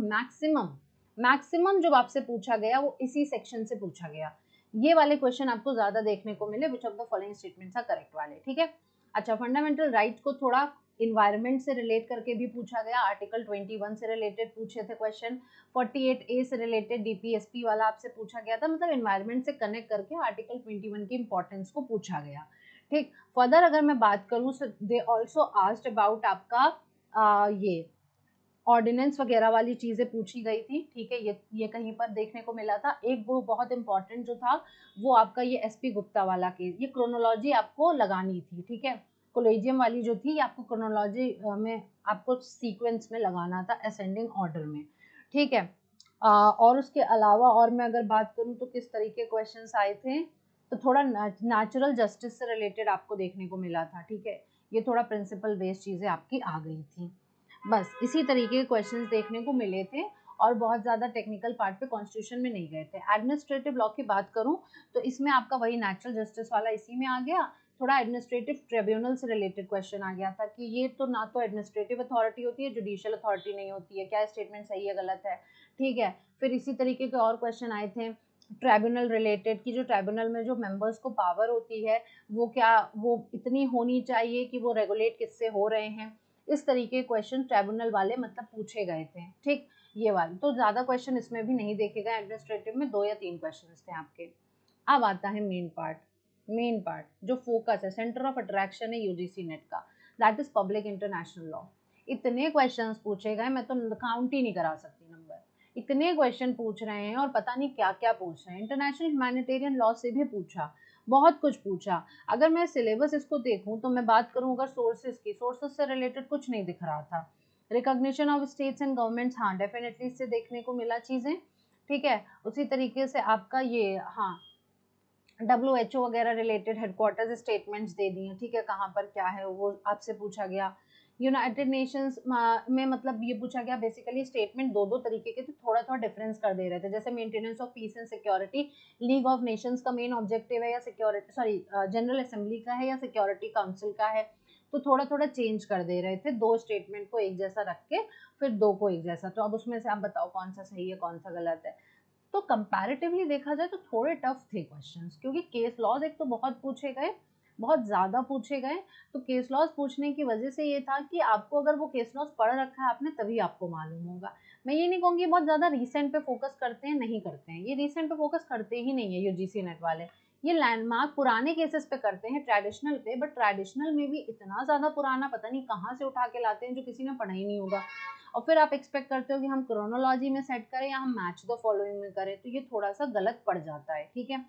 मैक्सिमम जो आपसे पूछा गया वो इसी सेक्शन से पूछा गया, ये वाले क्वेश्चन आपको ज्यादा देखने को मिले, which of the following statements are correct वाले, ठीक है। अच्छा, फंडामेंटल राइट को थोड़ा इन्वायरमेंट से रिलेट करके भी पूछा गया, आर्टिकल 21 से रिलेटेड पूछे थे क्वेश्चन, 48A से रिलेटेड डीपीएसपी वाला आपसे पूछा गया था, मतलब इन्वायरमेंट से कनेक्ट करके आर्टिकल 21 की इंपॉर्टेंस को पूछा गया, ठीक। फर्दर अगर मैं बात करूं, दे ऑल्सो आस्क्ड अबाउट आपका ये ऑर्डिनेंस वगैरह वाली चीजें पूछी गई थी, ठीक है, ये कहीं पर देखने को मिला था। एक वो बहुत इंपॉर्टेंट जो था वो आपका ये एसपी गुप्ता वाला केस, ये क्रोनोलॉजी आपको लगानी थी, ठीक है, कोलेजियम वाली जो थी आपको क्रोनोलॉजी में आपको सीक्वेंस में लगाना था, असेंडिंग ऑर्डर में, ठीक है। और उसके अलावा और मैं अगर बात करूं तो किस तरीके क्वेश्चंस आए थे, तो थोड़ा नेचुरल जस्टिस से रिलेटेड आपको देखने को मिला था, ठीक है, ये थोड़ा प्रिंसिपल बेस्ड चीजें आपकी आ गई थी, बस इसी तरीके के क्वेश्चंस देखने को मिले थे। और बहुत ज़्यादा टेक्निकल पार्ट पे कॉन्स्टिट्यूशन में नहीं गए थे। एडमिनिस्ट्रेटिव लॉ की बात करूं तो इसमें आपका वही नेचुरल जस्टिस वाला इसी में आ गया, थोड़ा एडमिनिस्ट्रेटिव ट्रिब्यूनल से रिलेटेड क्वेश्चन आ गया था कि ये तो ना तो एडमिनिस्ट्रेटिव अथॉरिटी होती है, जुडिशियल अथॉरिटी नहीं होती है, क्या स्टेटमेंट सही है गलत है, ठीक है। फिर इसी तरीके के और क्वेश्चन आए थे ट्राइब्यूनल रिलेटेड की, जो ट्राइब्यूनल में जो मेंबर्स को पावर होती है वो क्या वो इतनी होनी चाहिए कि वो रेगुलेट किससे हो रहे हैं, इस तरीके के क्वेश्चन ट्राइब्यूनल वाले मतलब पूछे गए थे, ठीक। ये वाले तो ज्यादा क्वेश्चन इसमें भी नहीं देखे गए, एडमिनिस्ट्रेटिव में 2 या 3 क्वेश्चन थे आपके। अब आता है मेन पार्ट जो फोकस है, सेंटर ऑफ अट्रैक्शन है यूजीसी नेट का, that is public international law. इतने क्वेश्चंस पूछे गए, मैं तो काउंट ही नहीं करा सकती नंबर, इतने क्वेश्चन पूछ रहे हैं और पता नहीं क्या क्या पूछ रहे हैं। इंटरनेशनल ह्यूमैनिटेरियन लॉ से भी पूछा, बहुत कुछ पूछा। अगर मैं सिलेबस इसको देखूं तो मैं बात करूं अगर सोर्सेज की, सोर्सेज से रिलेटेड कुछ नहीं दिख रहा था। Recognition of states and governments, हाँ डेफिनेटली इससे देखने को मिला चीजें, ठीक है। उसी तरीके से आपका ये हाँ WHO वगैरह रिलेटेड हेडक्वार्टर्स स्टेटमेंट्स दे दिए, ठीक है, कहाँ पर क्या है वो आपसे पूछा गया। यूनाइटेड नेशंस में मतलब ये पूछा गया, बेसिकली स्टेटमेंट दो तरीके के थे, थोड़ा थोड़ा डिफरेंस कर दे रहे थे, जैसे maintenance of peace and security league of Nations का मेन ऑब्जेक्टिव है या सिक्योरिटी जनरल असेंबली का है या सिक्योरिटी काउंसिल का है, तो थोड़ा थोड़ा चेंज कर दे रहे थे, 2 स्टेटमेंट को एक जैसा रख के फिर 2 को एक जैसा, तो अब उसमें से आप बताओ कौन सा सही है कौन सा गलत है। तो कंपैरेटिवली देखा जाए तो थोड़े टफ थे क्वेश्चंस, क्योंकि केस लॉज एक तो बहुत पूछे गए, बहुत ज़्यादा पूछे गए, तो केस लॉज पूछने की वजह से ये था कि आपको अगर वो केस लॉज पढ़ रखा है आपने तभी आपको मालूम होगा। मैं ये नहीं कहूँगी बहुत ज़्यादा रिसेंट पे फोकस करते हैं, नहीं करते हैं, ये रिसेंट पे फोकस करते ही नहीं है यूजीसी नेट वाले, ये लैंडमार्क पुराने केसेस पे करते हैं ट्रेडिशनल पे, बट ट्रेडिशनल में भी इतना ज़्यादा पुराना पता नहीं कहाँ से उठा के लाते हैं जो किसी ने पढ़ा ही नहीं होगा, और फिर आप एक्सपेक्ट करते हो कि हम क्रोनोलॉजी में सेट करें या हम मैच द फॉलोइंग में करें, तो ये थोड़ा सा गलत पड़ जाता है, ठीक है।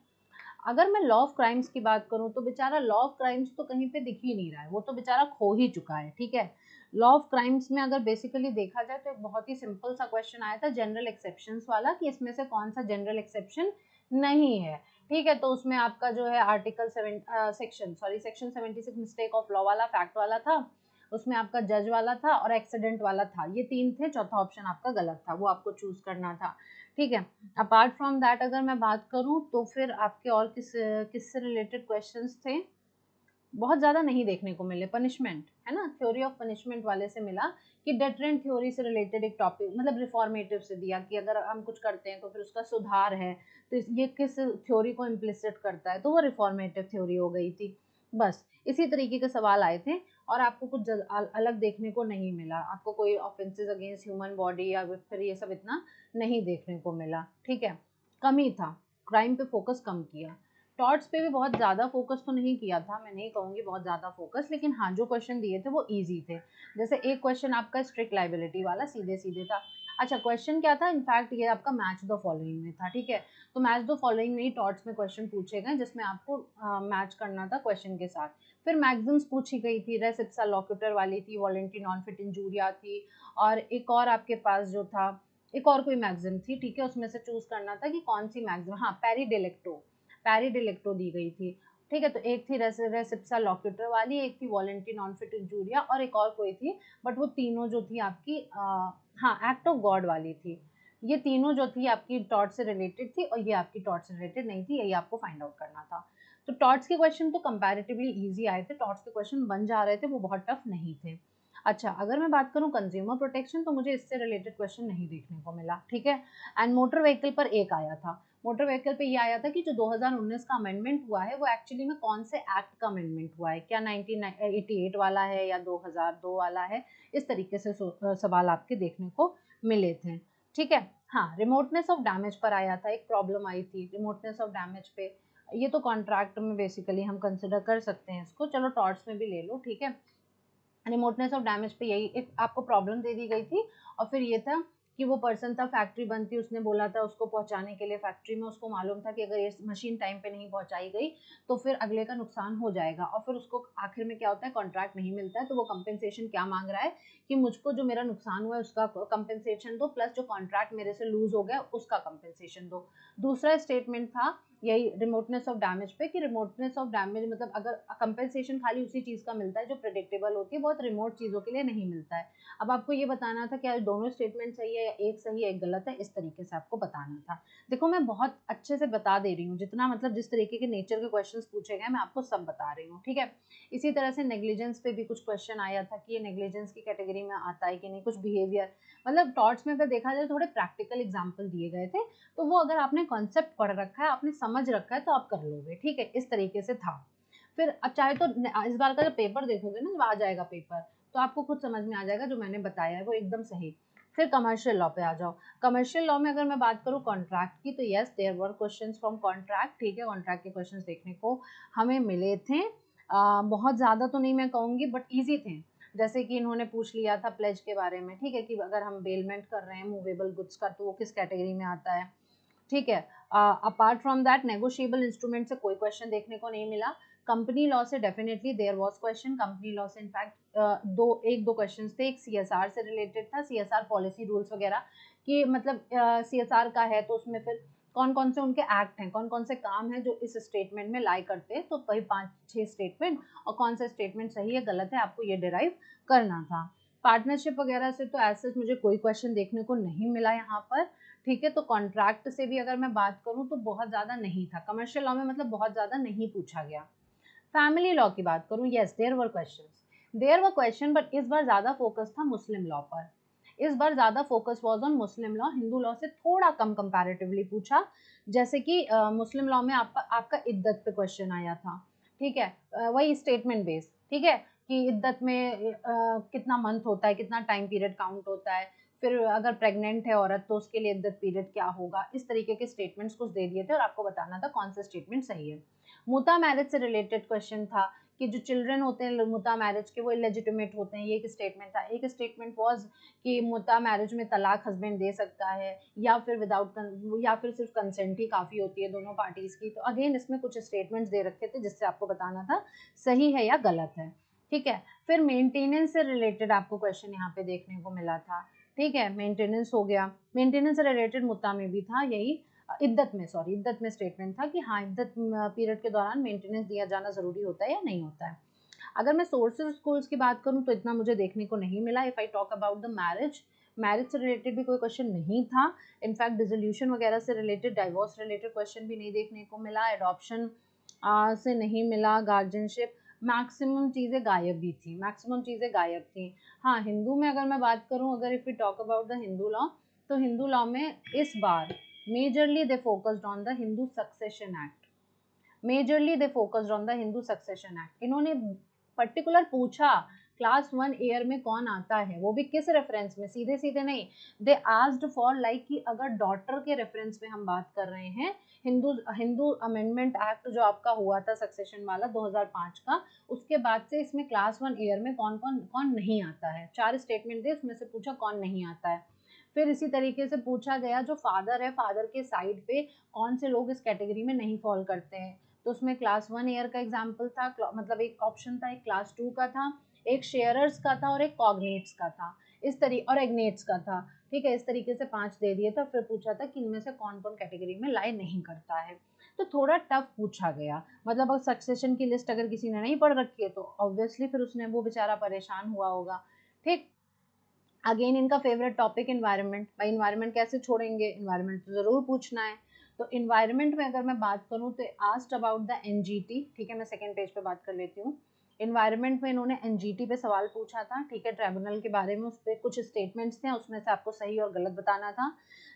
अगर मैं लॉ ऑफ क्राइम्स की बात करूं तो बेचारा लॉ ऑफ क्राइम्स तो कहीं पे दिख ही नहीं रहा है, वो तो बेचारा खो ही चुका है, ठीक है। लॉ ऑफ क्राइम्स में अगर बेसिकली देखा जाए तो एक बहुत ही सिंपल सा क्वेश्चन आया था जनरल एक्सेप्शंस वाला, कि इसमें से कौन सा जनरल एक्सेप्शन नहीं है, ठीक है। तो उसमें आपका जो है article section 76 mistake of law वाला, फैक्ट वाला था, उसमें आपका जज वाला था और एक्सीडेंट वाला था, ये 3 थे, चौथा ऑप्शन आपका गलत था, वो आपको चूज करना था, ठीक है। अपार्ट फ्रॉम दैट अगर मैं बात करूं तो फिर आपके और किससे रिलेटेड क्वेश्चंस थे, बहुत ज़्यादा नहीं देखने को मिले। पनिशमेंट है ना, थ्योरी ऑफ पनिशमेंट वाले से मिला कि डेटरेंट थ्योरी से रिलेटेड एक टॉपिक, मतलब रिफॉर्मेटिव से दिया कि अगर हम कुछ करते हैं तो फिर उसका सुधार है, तो ये किस थ्योरी को इम्प्लिसिट करता है, तो वो रिफॉर्मेटिव थ्योरी हो गई थी। बस इसी तरीके के सवाल आए थे और आपको कुछ अलग देखने को नहीं मिला, आपको कोई ऑफेंसेस अगेंस्ट ह्यूमन बॉडी या फिर ये सब इतना नहीं देखने को मिला, ठीक है, कम ही था, क्राइम पे फोकस कम किया। टॉर्ट्स पे भी बहुत ज़्यादा फोकस तो नहीं किया था, मैं नहीं कहूँगी बहुत ज़्यादा फोकस, लेकिन हाँ जो क्वेश्चन दिए थे वो इजी थे। जैसे एक क्वेश्चन आपका स्ट्रिक्ट लाइबिलिटी वाला सीधे सीधे था। अच्छा क्वेश्चन क्या था, इनफैक्ट ये आपका मैच द फॉलोइंग में था, ठीक है। तो मैच द फॉलोइंग में ही टॉर्ट्स में क्वेश्चन पूछे गए जिसमें आपको मैच करना था क्वेश्चन के साथ। फिर मैगजिम्स पूछी गई थी, रेस इप्सा लोक्यूटर वाली थी, वॉलेंटरी नॉन फिट इंजूरिया थी, और एक और आपके पास जो था एक और कोई मैगजीन थी, ठीक है, उसमें से चूज करना था कि कौन सी मैगजीन, हाँ पैरी डिलेक्टो दी गई थी, ठीक है। तो एक थी रेसिप्सा लॉक्यूटर वाली, एक थी वॉलेंटी नॉन फिट इंजूरिया, और एक और कोई थी, बट वो तीनों जो थी आपकी हाँ एक्ट ऑफ गॉड वाली थी। ये तीनों जो थी आपकी टॉर्च से रिलेटेड थी, और ये आपकी टॉर्च से रिलेटेड नहीं थी, यही आपको फाइंड आउट करना था। तो टॉर्च के क्वेश्चन तो कंपैरेटिवली इजी आए थे, टॉर्च के क्वेश्चन बन जा रहे थे, वो बहुत टफ नहीं थे। अच्छा, अगर मैं बात करूं कंज्यूमर प्रोटेक्शन, तो मुझे इससे रिलेटेड क्वेश्चन नहीं देखने को मिला, ठीक है। एंड मोटर व्हीकल पर एक आया था, मोटर व्हीकल पे ये आया था कि जो 2019 का अमेंडमेंट हुआ है वो एक्चुअली में कौन से एक्ट का अमेंडमेंट हुआ है, क्या 1988 वाला है या 2002 वाला है, इस तरीके से सवाल आपके देखने को मिले थे, ठीक है। हाँ, रिमोटनेस ऑफ डैमेज पर आया था, एक प्रॉब्लम आई थी रिमोटनेस ऑफ डैमेज पे, ये तो कॉन्ट्रैक्ट में बेसिकली हम कंसिडर कर सकते हैं इसको, चलो टॉर्च में भी ले लो, ठीक है। रिमोटनेस ऑफ डैमेज पे यही एक आपको प्रॉब्लम दे दी गई थी, और फिर ये था कि वो पर्सन था, फैक्ट्री बंद थी, उसने बोला था उसको पहुंचाने के लिए फैक्ट्री में, उसको मालूम था कि अगर ये मशीन टाइम पे नहीं पहुंचाई गई तो फिर अगले का नुकसान हो जाएगा, और फिर उसको आखिर में क्या होता है, कॉन्ट्रैक्ट नहीं मिलता है, तो वो कंपेंसेशन क्या मांग रहा है कि मुझको जो मेरा नुकसान हुआ है उसका कंपेंसेशन दो, प्लस जो कॉन्ट्रैक्ट मेरे से लूज हो गया उसका कंपेंसेशन दो। दूसरा स्टेटमेंट था यही रिमोटनेस ऑफ डैमेज पे, कि रिमोटनेस ऑफ डैमेज मतलब अगर कंपेंसेशन खाली उसी चीज का मिलता है जो प्रेडिक्टेबल होती है, बहुत रिमोट चीजों के लिए नहीं मिलता है। अब आपको ये बताना था कि दोनों स्टेटमेंट सही है या एक सही है एक गलत है, इस तरीके से आपको बताना था। देखो मैं बहुत अच्छे से बता दे रही हूँ, जितना मतलब जिस तरीके के नेचर के क्वेश्चंस पूछे गए मैं आपको सब बता रही हूँ, ठीक है। इसी तरह से नेग्लिजेंस पे भी कुछ क्वेश्चन आया था कि ये नेग्लिजेंस की कैटेगरी में आता है कि नहीं, कुछ बिहेवियर, मतलब टॉर्च में अगर देखा जाए थोड़े प्रैक्टिकल एग्जाम्पल दिए गए थे, तो वो अगर आपने कॉन्सेप्ट पढ़ रखा है, आपने समझ रखा है, तो आप कर लोगे, ठीक है, इस तरीके से था। फिर अब चाहे तो इस बार का जब पेपर देखोगे ना, जब आ जाएगा पेपर, तो आपको खुद समझ में आ जाएगा जो मैंने बताया है वो एकदम सही। फिर कमर्शियल लॉ पे आ जाओ। कमर्शियल लॉ में अगर मैं बात करूँ कॉन्ट्रैक्ट की, तो yes there were questions from contract, ठीक है, कॉन्ट्रैक्ट के क्वेश्चंस देखने को हमें मिले थे। बहुत ज़्यादा तो नहीं मैं कहूँगी, बट ईजी थे। जैसे कि इन्होंने पूछ लिया था प्लेज के बारे में, ठीक है, कि अगर हम बेलमेंट कर रहे हैं मूवेबल गुड्स का तो वो किस कैटेगरी में आता है, ठीक है। Apart from that negotiable instrument से कोई क्वेश्चन देखने को नहीं मिला। कंपनी लॉ से definitely there was question, company law से इनफैक्ट दो क्वेश्चंस थे, एक सीएसआर से रिलेटेड था, सीएसआर पॉलिसी रूल्स वगैरह, कि मतलब सीएसआर का है तो उसमें फिर कौन कौन से उनके एक्ट हैं, कौन कौन से काम हैं जो इस स्टेटमेंट में लाई करते हैं, तो वही 5-6 स्टेटमेंट, और कौन सा स्टेटमेंट सही है गलत है आपको ये डिराइव करना था। पार्टनरशिप वगैरह से तो ऐसे मुझे कोई क्वेश्चन देखने को नहीं मिला यहाँ पर, ठीक है। तो कॉन्ट्रैक्ट से भी अगर मैं बात करूं तो बहुत ज़्यादा नहीं था, कमर्शियल लॉ में मतलब बहुत ज़्यादा नहीं पूछा गया। फैमिली लॉ की बात करूं, yes there were question, but इस बार ज़्यादा फोकस था मुस्लिम लॉ पर, इस बार ज़्यादा focus was on Muslim law, Hindu law से थोड़ा कम कंपैरेटिवली पूछा। जैसे कि मुस्लिम लॉ में आपका इद्दत पे क्वेश्चन आया था, ठीक है, वही स्टेटमेंट बेस्ड, ठीक है, कि इद्दत में कितना मंथ होता है, कितना टाइम पीरियड काउंट होता है, फिर अगर प्रेग्नेंट है औरत तो उसके लिए इद्दत पीरियड क्या होगा, इस तरीके के स्टेटमेंट्स कुछ दे दिए थे और आपको बताना था कौन सा स्टेटमेंट सही है। मुता मैरिज से रिलेटेड क्वेश्चन था कि जो चिल्ड्रन होते हैं मुता मैरिज के वो इलेजिटिमेट होते हैं, ये एक स्टेटमेंट था। एक स्टेटमेंट वाज कि मुता मैरिज में तलाक हस्बैंड दे सकता है, या फिर या फिर सिर्फ कंसेंट ही काफ़ी होती है दोनों पार्टीज की। तो अगेन इसमें कुछ स्टेटमेंट्स दे रखे थे जिससे आपको बताना था सही है या गलत है, ठीक है। फिर मेंटेनेंस से रिलेटेड आपको क्वेश्चन यहाँ पे देखने को मिला था, ठीक है, मेंटेनेंस हो गया, मेंटेनेंस से रिलेटेड मुद्दा में भी था यही, इद्दत में स्टेटमेंट था कि हाँ इद्दत पीरियड के दौरान मेंटेनेंस दिया जाना जरूरी होता है या नहीं होता है। अगर मैं सोर्सेज स्कूल्स की बात करूँ तो इतना मुझे देखने को नहीं मिला। If I talk about the marriage से रिलेटेड भी कोई क्वेश्चन नहीं था। इनफैक्ट डिसोल्यूशन वगैरह से रिलेटेड, डाइवोर्स रिलेटेड क्वेश्चन भी नहीं देखने को मिला। एडॉप्शन से नहीं मिला। गार्जियनशिप, मैक्सिमम चीज़ें गायब थी। हाँ, हिंदू में अगर मैं बात करूँ, अगर if we talk about the Hindu law, तो हिंदू लॉ में इस बार majorly they focused on the Hindu succession act. इन्होंने पर्टिकुलर पूछा क्लास 1 ईयर में कौन आता है, वो भी किस रेफरेंस में, सीधे सीधे नहीं। दे आस्क्ड फॉर लाइक कि अगर डॉटर के रेफरेंस में हम बात कर रहे हैं, हिंदू हिंदू अमेंडमेंट एक्ट जो आपका हुआ था सक्सेशन वाला 2005 का, उसके बाद से इसमें क्लास 1 ईयर में कौन कौन कौन नहीं आता है, 4 स्टेटमेंट दे, उसमें से पूछा कौन नहीं आता है। फिर इसी तरीके से पूछा गया जो फादर है, फादर के साइड पे कौन से लोग इस कैटेगरी में नहीं फॉल करते हैं। तो उसमें क्लास 1 ईयर का एग्जाम्पल था, मतलब एक ऑप्शन था, एक क्लास 2 का था, एक शेयरर्स का था और एक कॉग्नेट्स का था, और एग्नेट्स का था। ठीक है, इस तरीके से 5 दे दिए थे, फिर पूछा था कि इनमें से कौन कौन कैटेगरी में लाई नहीं करता है। तो थोड़ा टफ पूछा गया, मतलब अब सक्सेशन की लिस्ट अगर किसी ने नहीं पढ़ रखी है तो ऑब्वियसली फिर उसने वो बेचारा परेशान हुआ होगा। ठीक, अगेन इनका फेवरेट टॉपिक इन्वायरमेंट, भाई इन्वायरमेंट कैसे छोड़ेंगे, इन्वायरमेंट तो जरूर पूछना है। तो इन्वायरमेंट में अगर मैं बात करूं तो आस्क्ड अबाउट द एनजीटी, ठीक है, मैं सेकंड पेज पे बात कर लेती हूँ। इन्वायरमेंट में इन्होंने एनजीटी पे सवाल पूछा था, ठीक है, ट्राइब्यूनल के बारे में, उस पर कुछ स्टेटमेंट्स थे, उसमें से आपको सही और गलत बताना था।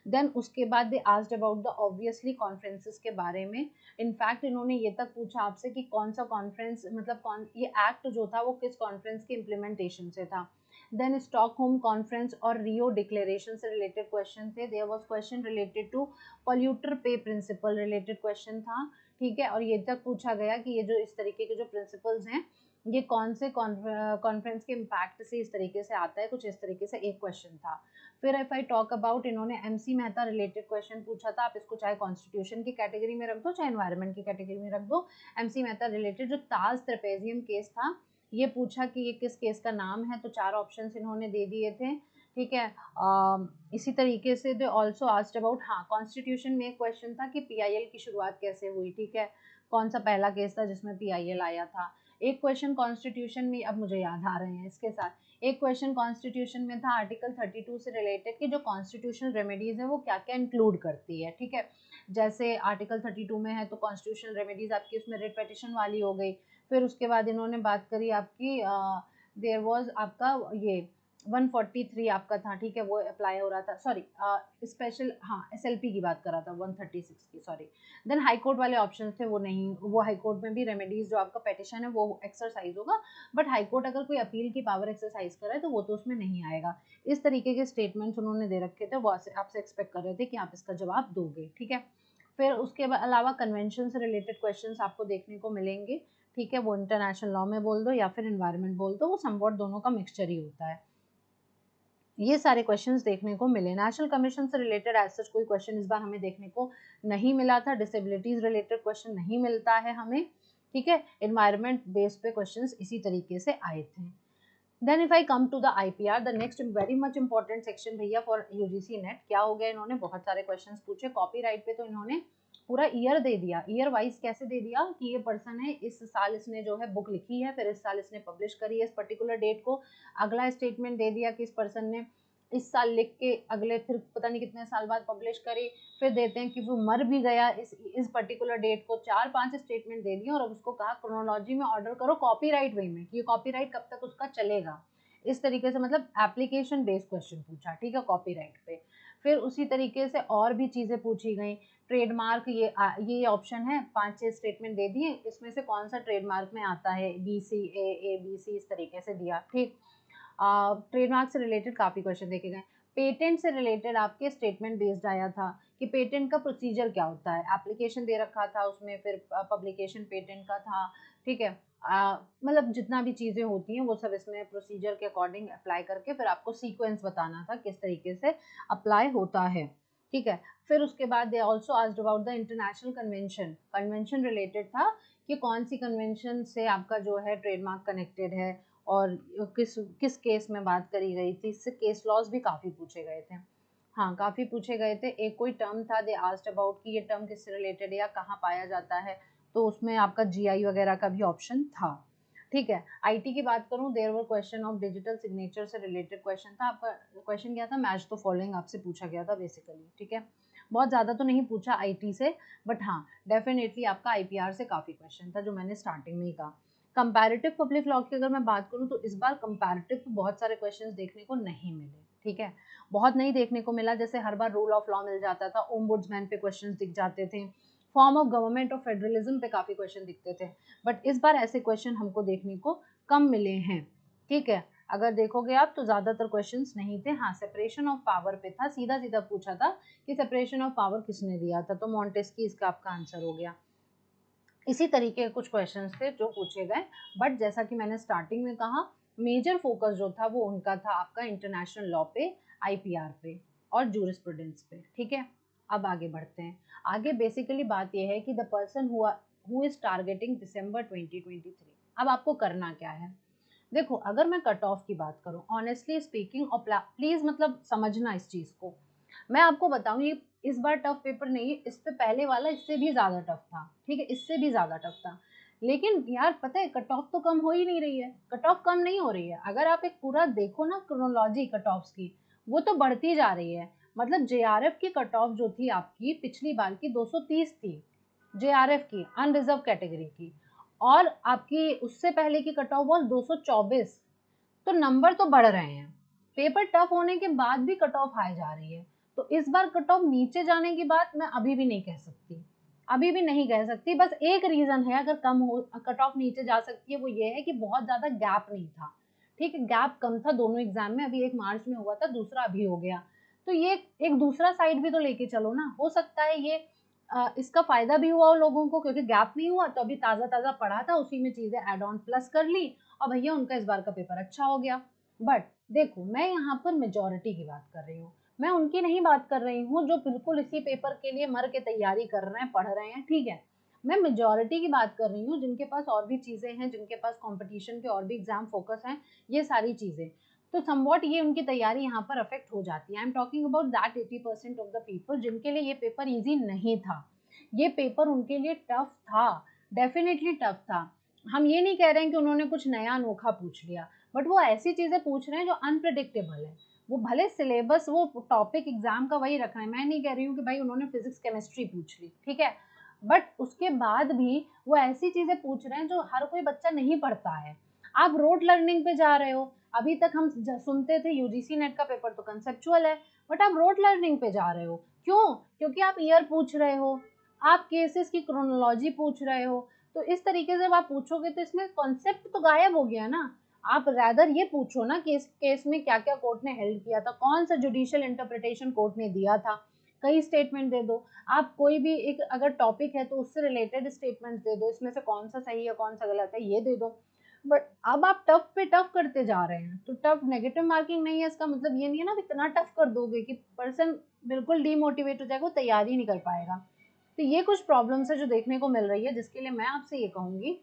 देन उसके बाद they asked about the obviously conferences के बारे में। इनफैक्ट इन्होंने ये तक पूछा आपसे कि कौन सा कॉन्फ्रेंस, मतलब कौन ये एक्ट जो था वो किस कॉन्फ्रेंस के इम्प्लीमेंटेशन से था। देन स्टॉकहोम कॉन्फ्रेंस और रियो डिक्लेरेशन से रिलेटेड क्वेश्चन थे। There was question related to polluter pay principle related question था, ठीक है, और ये तक पूछा गया कि ये जो इस तरीके के जो प्रिंसिपल्स हैं ये कौन से कॉन्फ्रेंस के इम्पैक्ट से इस तरीके से आता है, कुछ इस तरीके से एक क्वेश्चन था। फिर इफ आई टॉक अबाउट, इन्होंने एमसी मेहता रिलेटेड क्वेश्चन पूछा था, आप इसको चाहे कॉन्स्टिट्यूशन की कैटेगरी में रख दो चाहे एनवायरनमेंट की कैटेगरी में रख दो। एमसी मेहता रिलेटेड जो ताज ट्रेपेजियम केस था, ये पूछा कि ये किस केस का नाम है, तो 4 ऑप्शंस इन्होंने दे दिए थे, ठीक है। इसी तरीके से दे ऑल्सो आस्क्ड अबाउट, हाँ, कॉन्स्टिट्यूशन में एक क्वेश्चन था कि पीआईएल की शुरुआत कैसे हुई, ठीक है, कौन सा पहला केस था जिसमें पीआईएल आया था। एक क्वेश्चन कॉन्स्टिट्यूशन में, अब मुझे याद आ रहे हैं इसके साथ, एक क्वेश्चन कॉन्स्टिट्यूशन में था आर्टिकल 32 से रिलेटेड कि जो कॉन्स्टिट्यूशनल रेमेडीज है वो क्या क्या इंक्लूड करती है, ठीक है। जैसे आर्टिकल 32 में है तो कॉन्स्टिट्यूशनल रेमेडीज आपकी उसमें रिट पिटिशन वाली हो गई। फिर उसके बाद इन्होंने बात करी आपकी, देयर वाज आपका ये 143 आपका था, ठीक है, वो अप्लाई हो रहा था, सॉरी स्पेशल, हाँ, एसएलपी की बात कर रहा था 136 की, सॉरी। देन हाई कोर्ट वाले ऑप्शंस थे, वो नहीं, वो हाई कोर्ट में भी रेमेडीज जो आपका पेटिशन है वो एक्सरसाइज होगा, बट हाई कोर्ट अगर कोई अपील की पावर एक्सरसाइज करे है तो वो तो उसमें नहीं आएगा। इस तरीके के स्टेटमेंट्स उन्होंने दे रखे थे, वो आपसे एक्सपेक्ट कर रहे थे कि आप इसका जवाब दोगे, ठीक है। फिर उसके अलावा कन्वेंशन से रिलेटेड क्वेश्चंस आपको देखने को मिलेंगे, ठीक है, वो इंटरनेशनल लॉ में बोल दो या फिर एनवायरनमेंट बोल दो, वो समवॉट दोनों का मिक्सचर ही होता है। ये सारे क्वेश्चंस देखने को मिले। नेशनल कमीशन से रिलेटेड एज सच कोई क्वेश्चन इस बार हमें देखने को नहीं मिला था, डिसेबिलिटीज रिलेटेड क्वेश्चन नहीं मिलता है हमें, ठीक है। एनवायरनमेंट बेस्ड पे क्वेश्चंस इसी तरीके से आए थे। Then if I come to the IPR, the next very much important section भैया फॉर यूजीसी नेट, क्या हो गया, इन्होंने बहुत सारे क्वेश्चंस पूछे। कॉपीराइट पे तो इन्होंने पूरा ईयर दे दिया, ईयर वाइज कैसे दे दिया कि ये पर्सन है, इस साल इसने जो है बुक लिखी है, फिर इस साल इसने पब्लिश करी है इस पर्टिकुलर डेट को। अगला स्टेटमेंट दे दिया कि इस पर्सन ने इस साल लिख के अगले फिर पता नहीं कितने साल बाद पब्लिश करी। फिर देते हैं कि वो मर भी गया इस पर्टिकुलर डेट को। 4-5 स्टेटमेंट दे दिए और अब उसको कहा क्रोनोलॉजी में ऑर्डर करो कॉपीराइट वे में, कि ये कॉपीराइट कब तक उसका चलेगा, इस तरीके से, मतलब एप्लीकेशन बेस्ड क्वेश्चन पूछा, ठीक है, कॉपीराइट पे। फिर उसी तरीके से और भी चीजें पूछी गई। ट्रेडमार्क, ये ऑप्शन है, 5-6 स्टेटमेंट दे दिए, इसमें से कौन सा ट्रेडमार्क में आता है, BC, A, B, C इस तरीके से दिया, ठीक। ट्रेडमार्क से रिलेटेड काफ़ी क्वेश्चन देखे गए। पेटेंट से रिलेटेड आपके स्टेटमेंट बेस्ड आया था कि पेटेंट का प्रोसीजर क्या होता है, एप्लीकेशन दे रखा था उसमें, फिर पब्लिकेशन पेटेंट का था, ठीक है। मतलब जितना भी चीज़ें होती हैं वो सब इसमें प्रोसीजर के अकॉर्डिंग अप्लाई करके फिर आपको सीक्वेंस बताना था किस तरीके से अप्लाई होता है, ठीक है। फिर उसके बाद they also asked about the international convention, convention related था कि कौन सी कन्वेंशन से आपका जो है ट्रेडमार्क कनेक्टेड है और किस किस केस में बात करी गई थी, इससे केस लॉज भी काफ़ी पूछे गए थे। हाँ, काफ़ी पूछे गए थे। एक कोई टर्म था, दे आस्क्ड अबाउट कि ये टर्म किससे रिलेटेड है या कहाँ पाया जाता है, तो उसमें आपका जीआई वगैरह का भी ऑप्शन था, ठीक है। आईटी की बात करूँ, there were question of digital signature से रिलेटेड क्वेश्चन था। आपका क्वेश्चन क्या था, मैच द फॉलोइंग आपसे पूछा गया था बेसिकली, ठीक है। बहुत ज़्यादा तो नहीं पूछा आईटी से, बट हाँ डेफिनेटली आपका आईपीआर से काफ़ी क्वेश्चन था, जो मैंने स्टार्टिंग में ही कहा। कंपैरेटिव पब्लिक लॉ की अगर मैं बात करूं तो इस बार कंपैरेटिव बहुत सारे क्वेश्चंस देखने को नहीं मिले, ठीक है, बहुत नहीं देखने को मिला। जैसे हर बार रूल ऑफ लॉ मिल जाता था, ओम्बुड्समैन पे क्वेश्चंस दिख जाते थे, form of government of federalism पे काफ़ी क्वेश्चन दिखते थे, बट इस बार ऐसे क्वेश्चन हमको देखने को कम मिले हैं, ठीक है। अगर देखोगे आप तो ज़्यादातर क्वेश्चंस नहीं थे। हाँ, सेपरेशन ऑफ पावर पे था, सीधा सीधा पूछा था कि सेपरेशन ऑफ पावर किसने दिया था, तो मॉन्टेस्की इसका आपका आंसर हो गया। इसी तरीके के कुछ क्वेश्चंस थे जो पूछे गए, बट जैसा कि मैंने स्टार्टिंग में कहा, मेजर फोकस जो था वो उनका था आपका इंटरनेशनल लॉ पे, आईपीआर पे और जूरिस्प्रूडेंस पे, ठीक है। अब आगे बढ़ते हैं। आगे बेसिकली बात यह है कि the person who is targeting December 2023, अब आपको करना क्या है। देखो अगर मैं कट ऑफ की बात करूं ऑनेस्टली स्पीकिंग, और प्लीज मतलब समझना इस चीज को, मैं आपको बताऊं ये इस बार टफ पेपर नहीं है, इससे पहले वाला इससे भी ज्यादा टफ था, ठीक है, इससे भी ज्यादा टफ था। लेकिन यार पता है कट ऑफ तो कम हो ही नहीं रही है, कट ऑफ कम नहीं हो रही है। अगर आप एक पूरा देखो ना क्रोनोलॉजी कट ऑफ की, वो तो बढ़ती जा रही है। मतलब जेआरएफ की कट ऑफ जो थी आपकी पिछली बार की 230 थी, जेआरएफ की अनरिजर्व कैटेगरी की, और आपकी उससे पहले की कट ऑफ वॉज 224। तो नंबर तो बढ़ रहे हैं, पेपर टफ होने के बाद भी कट ऑफ हाई जा रही है। तो इस बार कट ऑफ नीचे जाने की बात मैं अभी भी नहीं कह सकती, अभी भी नहीं कह सकती। बस एक रीजन है अगर कम हो कट ऑफ नीचे जा सकती है, वो ये है कि बहुत ज्यादा गैप नहीं था, ठीक है, गैप कम था दोनों एग्जाम में, अभी एक मार्च में हुआ था, दूसरा अभी हो गया। तो ये एक दूसरा साइड भी तो लेके चलो ना, हो सकता है ये इसका फायदा भी हुआ लोगों को, क्योंकि गैप नहीं हुआ तो अभी ताजा ताजा पढ़ा था, उसी में चीजें एड ऑन प्लस कर ली और भैया उनका इस बार का पेपर अच्छा हो गया। बट देखो मैं यहाँ पर मेजोरिटी की बात कर रही हूँ, मैं उनकी नहीं बात कर रही हूँ जो बिल्कुल इसी पेपर के लिए मर के तैयारी कर रहे हैं, पढ़ रहे हैं, ठीक है। मैं मेजोरिटी की बात कर रही हूँ जिनके पास और भी चीजें हैं, जिनके पास कंपटीशन के और भी एग्जाम फोकस हैं, ये सारी चीजें। तो समवॉट ये उनकी तैयारी यहाँ पर अफेक्ट हो जाती है। I am talking about that 80% of the people जिनके लिए ये पेपर इजी नहीं था, ये पेपर उनके लिए टफ था, डेफिनेटली टफ था। हम ये नहीं कह रहे हैं कि उन्होंने कुछ नया अनोखा पूछ लिया, बट वो ऐसी चीजें पूछ रहे हैं जो अनप्रिडिक्टेबल है। वो भले सिलेबस वो टॉपिक एग्जाम का वही रख रहे हैं, मैं नहीं कह रही हूँ कि भाई उन्होंने फिजिक्स केमिस्ट्री पूछ ली, ठीक है, बट उसके बाद भी वो ऐसी चीजें पूछ रहे हैं जो हर कोई बच्चा नहीं पढ़ता है। आप रोड लर्निंग पे जा रहे हो, अभी तक हम सुनते थे यूजीसी नेट का पेपर तो कंसेप्चुअल है, बट आप रोड लर्निंग पे जा रहे हो, क्यों? क्योंकि आप ईयर पूछ रहे हो, आप केसेस की क्रोनोलॉजी पूछ रहे हो। तो इस तरीके से जब आप पूछोगे तो इसमें कॉन्सेप्ट तो गायब हो गया ना। आप रैदर ये पूछो ना कि इस केस में क्या क्या कोर्ट ने हेल्ड किया था, कौन सा जुडिशियल इंटरप्रिटेशन कोर्ट ने दिया था, कई स्टेटमेंट दे दो। आप कोई भी एक अगर टॉपिक है तो उससे रिलेटेड स्टेटमेंट्स दे दो, इसमें से कौन सा सही है कौन सा गलत है ये दे दो। बट अब आप टफ पे टफ करते जा रहे हैं, तो टफ नेगेटिव मार्किंग नहीं है, इसका मतलब ये नहीं है ना इतना टफ कर दोगे कि पर्सन बिल्कुल डीमोटिवेट हो जाएगा, वो तैयारी नहीं कर पाएगा। तो ये कुछ प्रॉब्लम्स है जो देखने को मिल रही है, जिसके लिए मैं आपसे ये कहूंगी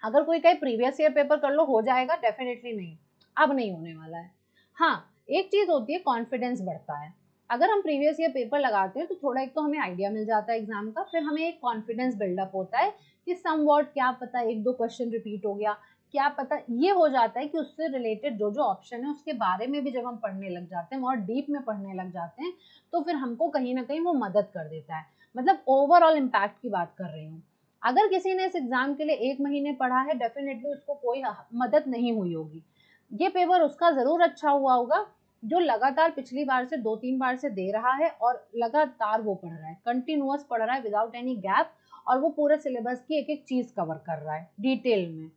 अगर कोई कहे प्रीवियस ईयर पेपर कर लो हो जाएगा, डेफिनेटली नहीं, अब नहीं होने वाला है। हाँ, एक चीज होती है कॉन्फिडेंस बढ़ता है, अगर हम प्रीवियस ईयर पेपर लगाते हैं तो थोड़ा एक तो हमें आइडिया मिल जाता है एग्जाम का, फिर हमें एक कॉन्फिडेंस बिल्डअप होता है कि समवॉट क्या पता एक दो क्वेश्चन रिपीट हो गया, क्या पता ये हो जाता है कि उससे रिलेटेड जो जो ऑप्शन है उसके बारे में भी जब हम पढ़ने लग जाते हैं और डीप में पढ़ने लग जाते हैं, तो फिर हमको कहीं ना कहीं वो मदद कर देता है। मतलब ओवरऑल इम्पैक्ट की बात कर रही हूँ। अगर किसी ने इस एग्जाम के लिए 1 महीने पढ़ा है, डेफिनेटली उसको कोई मदद नहीं हुई होगी। ये पेपर उसका जरूर अच्छा हुआ होगा जो लगातार पिछली बार से 2-3 बार से दे रहा है और लगातार वो पढ़ रहा है, कंटिन्यूअस पढ़ रहा है विदाउट एनी गैप, और वो पूरे सिलेबस की एक एक चीज कवर कर रहा है डिटेल में।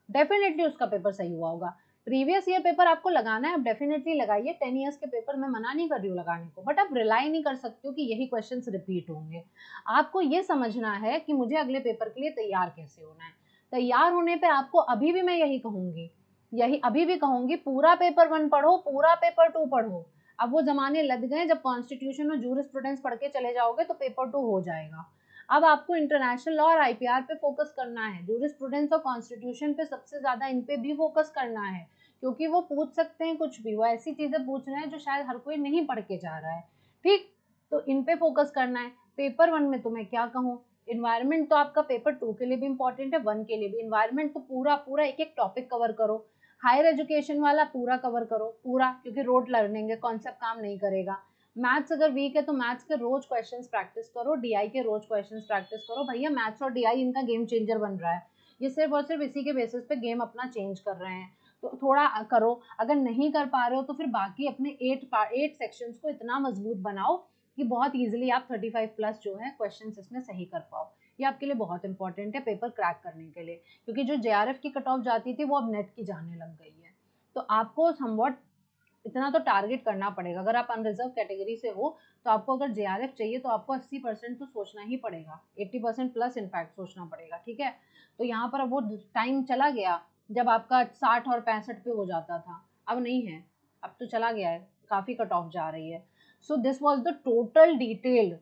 डेफिनेटली उसका पेपर सही हुआ होगा। प्रीवियस ईयर पेपर आपको लगाना है, आप डेफिनेटली लगाइए, 10 ईयर्स के पेपर मैं मना नहीं कर रही हूँ लगाने को, बट आप रिलाई नहीं कर सकते हो कि यही क्वेश्चंस रिपीट होंगे। आपको ये समझना है कि मुझे अगले पेपर के लिए तैयार कैसे होना है। तैयार होने पे आपको अभी भी मैं यही कहूंगी, यही अभी भी कहूंगी, पूरा पेपर 1 पढ़ो, पूरा पेपर 2 पढ़ो। अब वो जमाने लग गए जब कॉन्स्टिट्यूशन और जूरिस्प्रूडेंस पढ़ के चले जाओगे तो पेपर 2 हो जाएगा। अब आपको इंटरनेशनल लॉ और आईपीआर पे फोकस करना है, जूरिस्प्रूडेंस और कॉन्स्टिट्यूशन पे सबसे ज्यादा इन पे भी फोकस करना है, क्योंकि वो पूछ सकते हैं कुछ भी, वो ऐसी चीजें पूछ रहे हैं जो शायद हर कोई नहीं पढ़ के जा रहा है, ठीक। तो इन पे फोकस करना है। पेपर 1 में तो मैं क्या कहूँ, इन्वायरमेंट तो आपका पेपर 2 के लिए भी इंपॉर्टेंट है, 1 के लिए भी। इन्वायरमेंट तो पूरा पूरा एक एक टॉपिक कवर करो, हायर एजुकेशन वाला पूरा कवर करो पूरा, क्योंकि रोड लर्निंग है, कॉन्सेप्ट काम नहीं करेगा। मैथ्स अगर वीक है तो मैथ्स के रोज क्वेश्चंस प्रैक्टिस करो, डीआई के रोज क्वेश्चंस प्रैक्टिस करो। भैया मैथ्स और डीआई इनका गेम चेंजर बन रहा है, ये सिर्फ और सिर्फ इसी के बेसिस पे गेम अपना चेंज कर रहे हैं। तो थोड़ा करो, अगर नहीं कर पा रहे हो तो फिर बाकी अपने 8 सेक्शंस को इतना मजबूत बनाओ कि बहुत ईजिली आप 35+ जो है क्वेश्चन इसमें सही कर पाओ। ये आपके लिए बहुत इंपॉर्टेंट है पेपर क्रैक करने के लिए, क्योंकि जो जेआरएफ की कट ऑफ जाती थी वो अब नेट की जाने लग गई है। तो आपको समवॉट इतना तो टारगेट करना पड़ेगा। अगर आप अनरिजर्व कैटेगरी से हो तो आपको अगर जेआरएफ चाहिए तो आपको 80% तो सोचना ही पड़ेगा, 80% प्लस इनफैक्ट सोचना पड़ेगा, ठीक है। तो यहाँ पर अब वो टाइम चला गया जब आपका 60 और 65 पे हो जाता था, अब नहीं है, अब तो चला गया है, काफी कट ऑफ जा रही है। So this was the total detail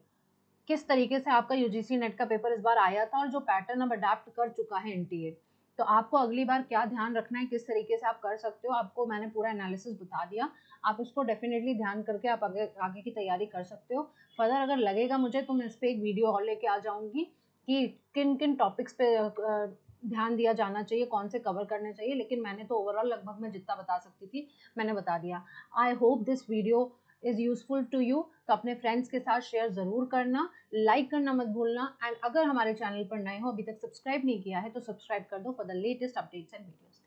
किस तरीके से आपका यूजीसी नेट का पेपर इस बार आया था और जो पैटर्न अब अडेप्ट कर चुका है एनटीए। तो आपको अगली बार क्या ध्यान रखना है, किस तरीके से आप कर सकते हो, आपको मैंने पूरा एनालिसिस बता दिया। आप उसको डेफिनेटली ध्यान करके आप आगे की तैयारी कर सकते हो। फर्दर अगर लगेगा मुझे तो मैं इस पर एक वीडियो और लेके आ जाऊंगी कि किन किन टॉपिक्स पे ध्यान दिया जाना चाहिए, कौन से कवर करने चाहिए, लेकिन मैंने तो ओवरऑल लगभग मैं जितना बता सकती थी मैंने बता दिया। I hope this video is useful to you. तो अपने फ्रेंड्स के साथ शेयर ज़रूर करना, लाइक करना मत भूलना, एंड अगर हमारे चैनल पर नए हो, अभी तक सब्सक्राइब नहीं किया है तो सब्सक्राइब कर दो for the latest updates and videos.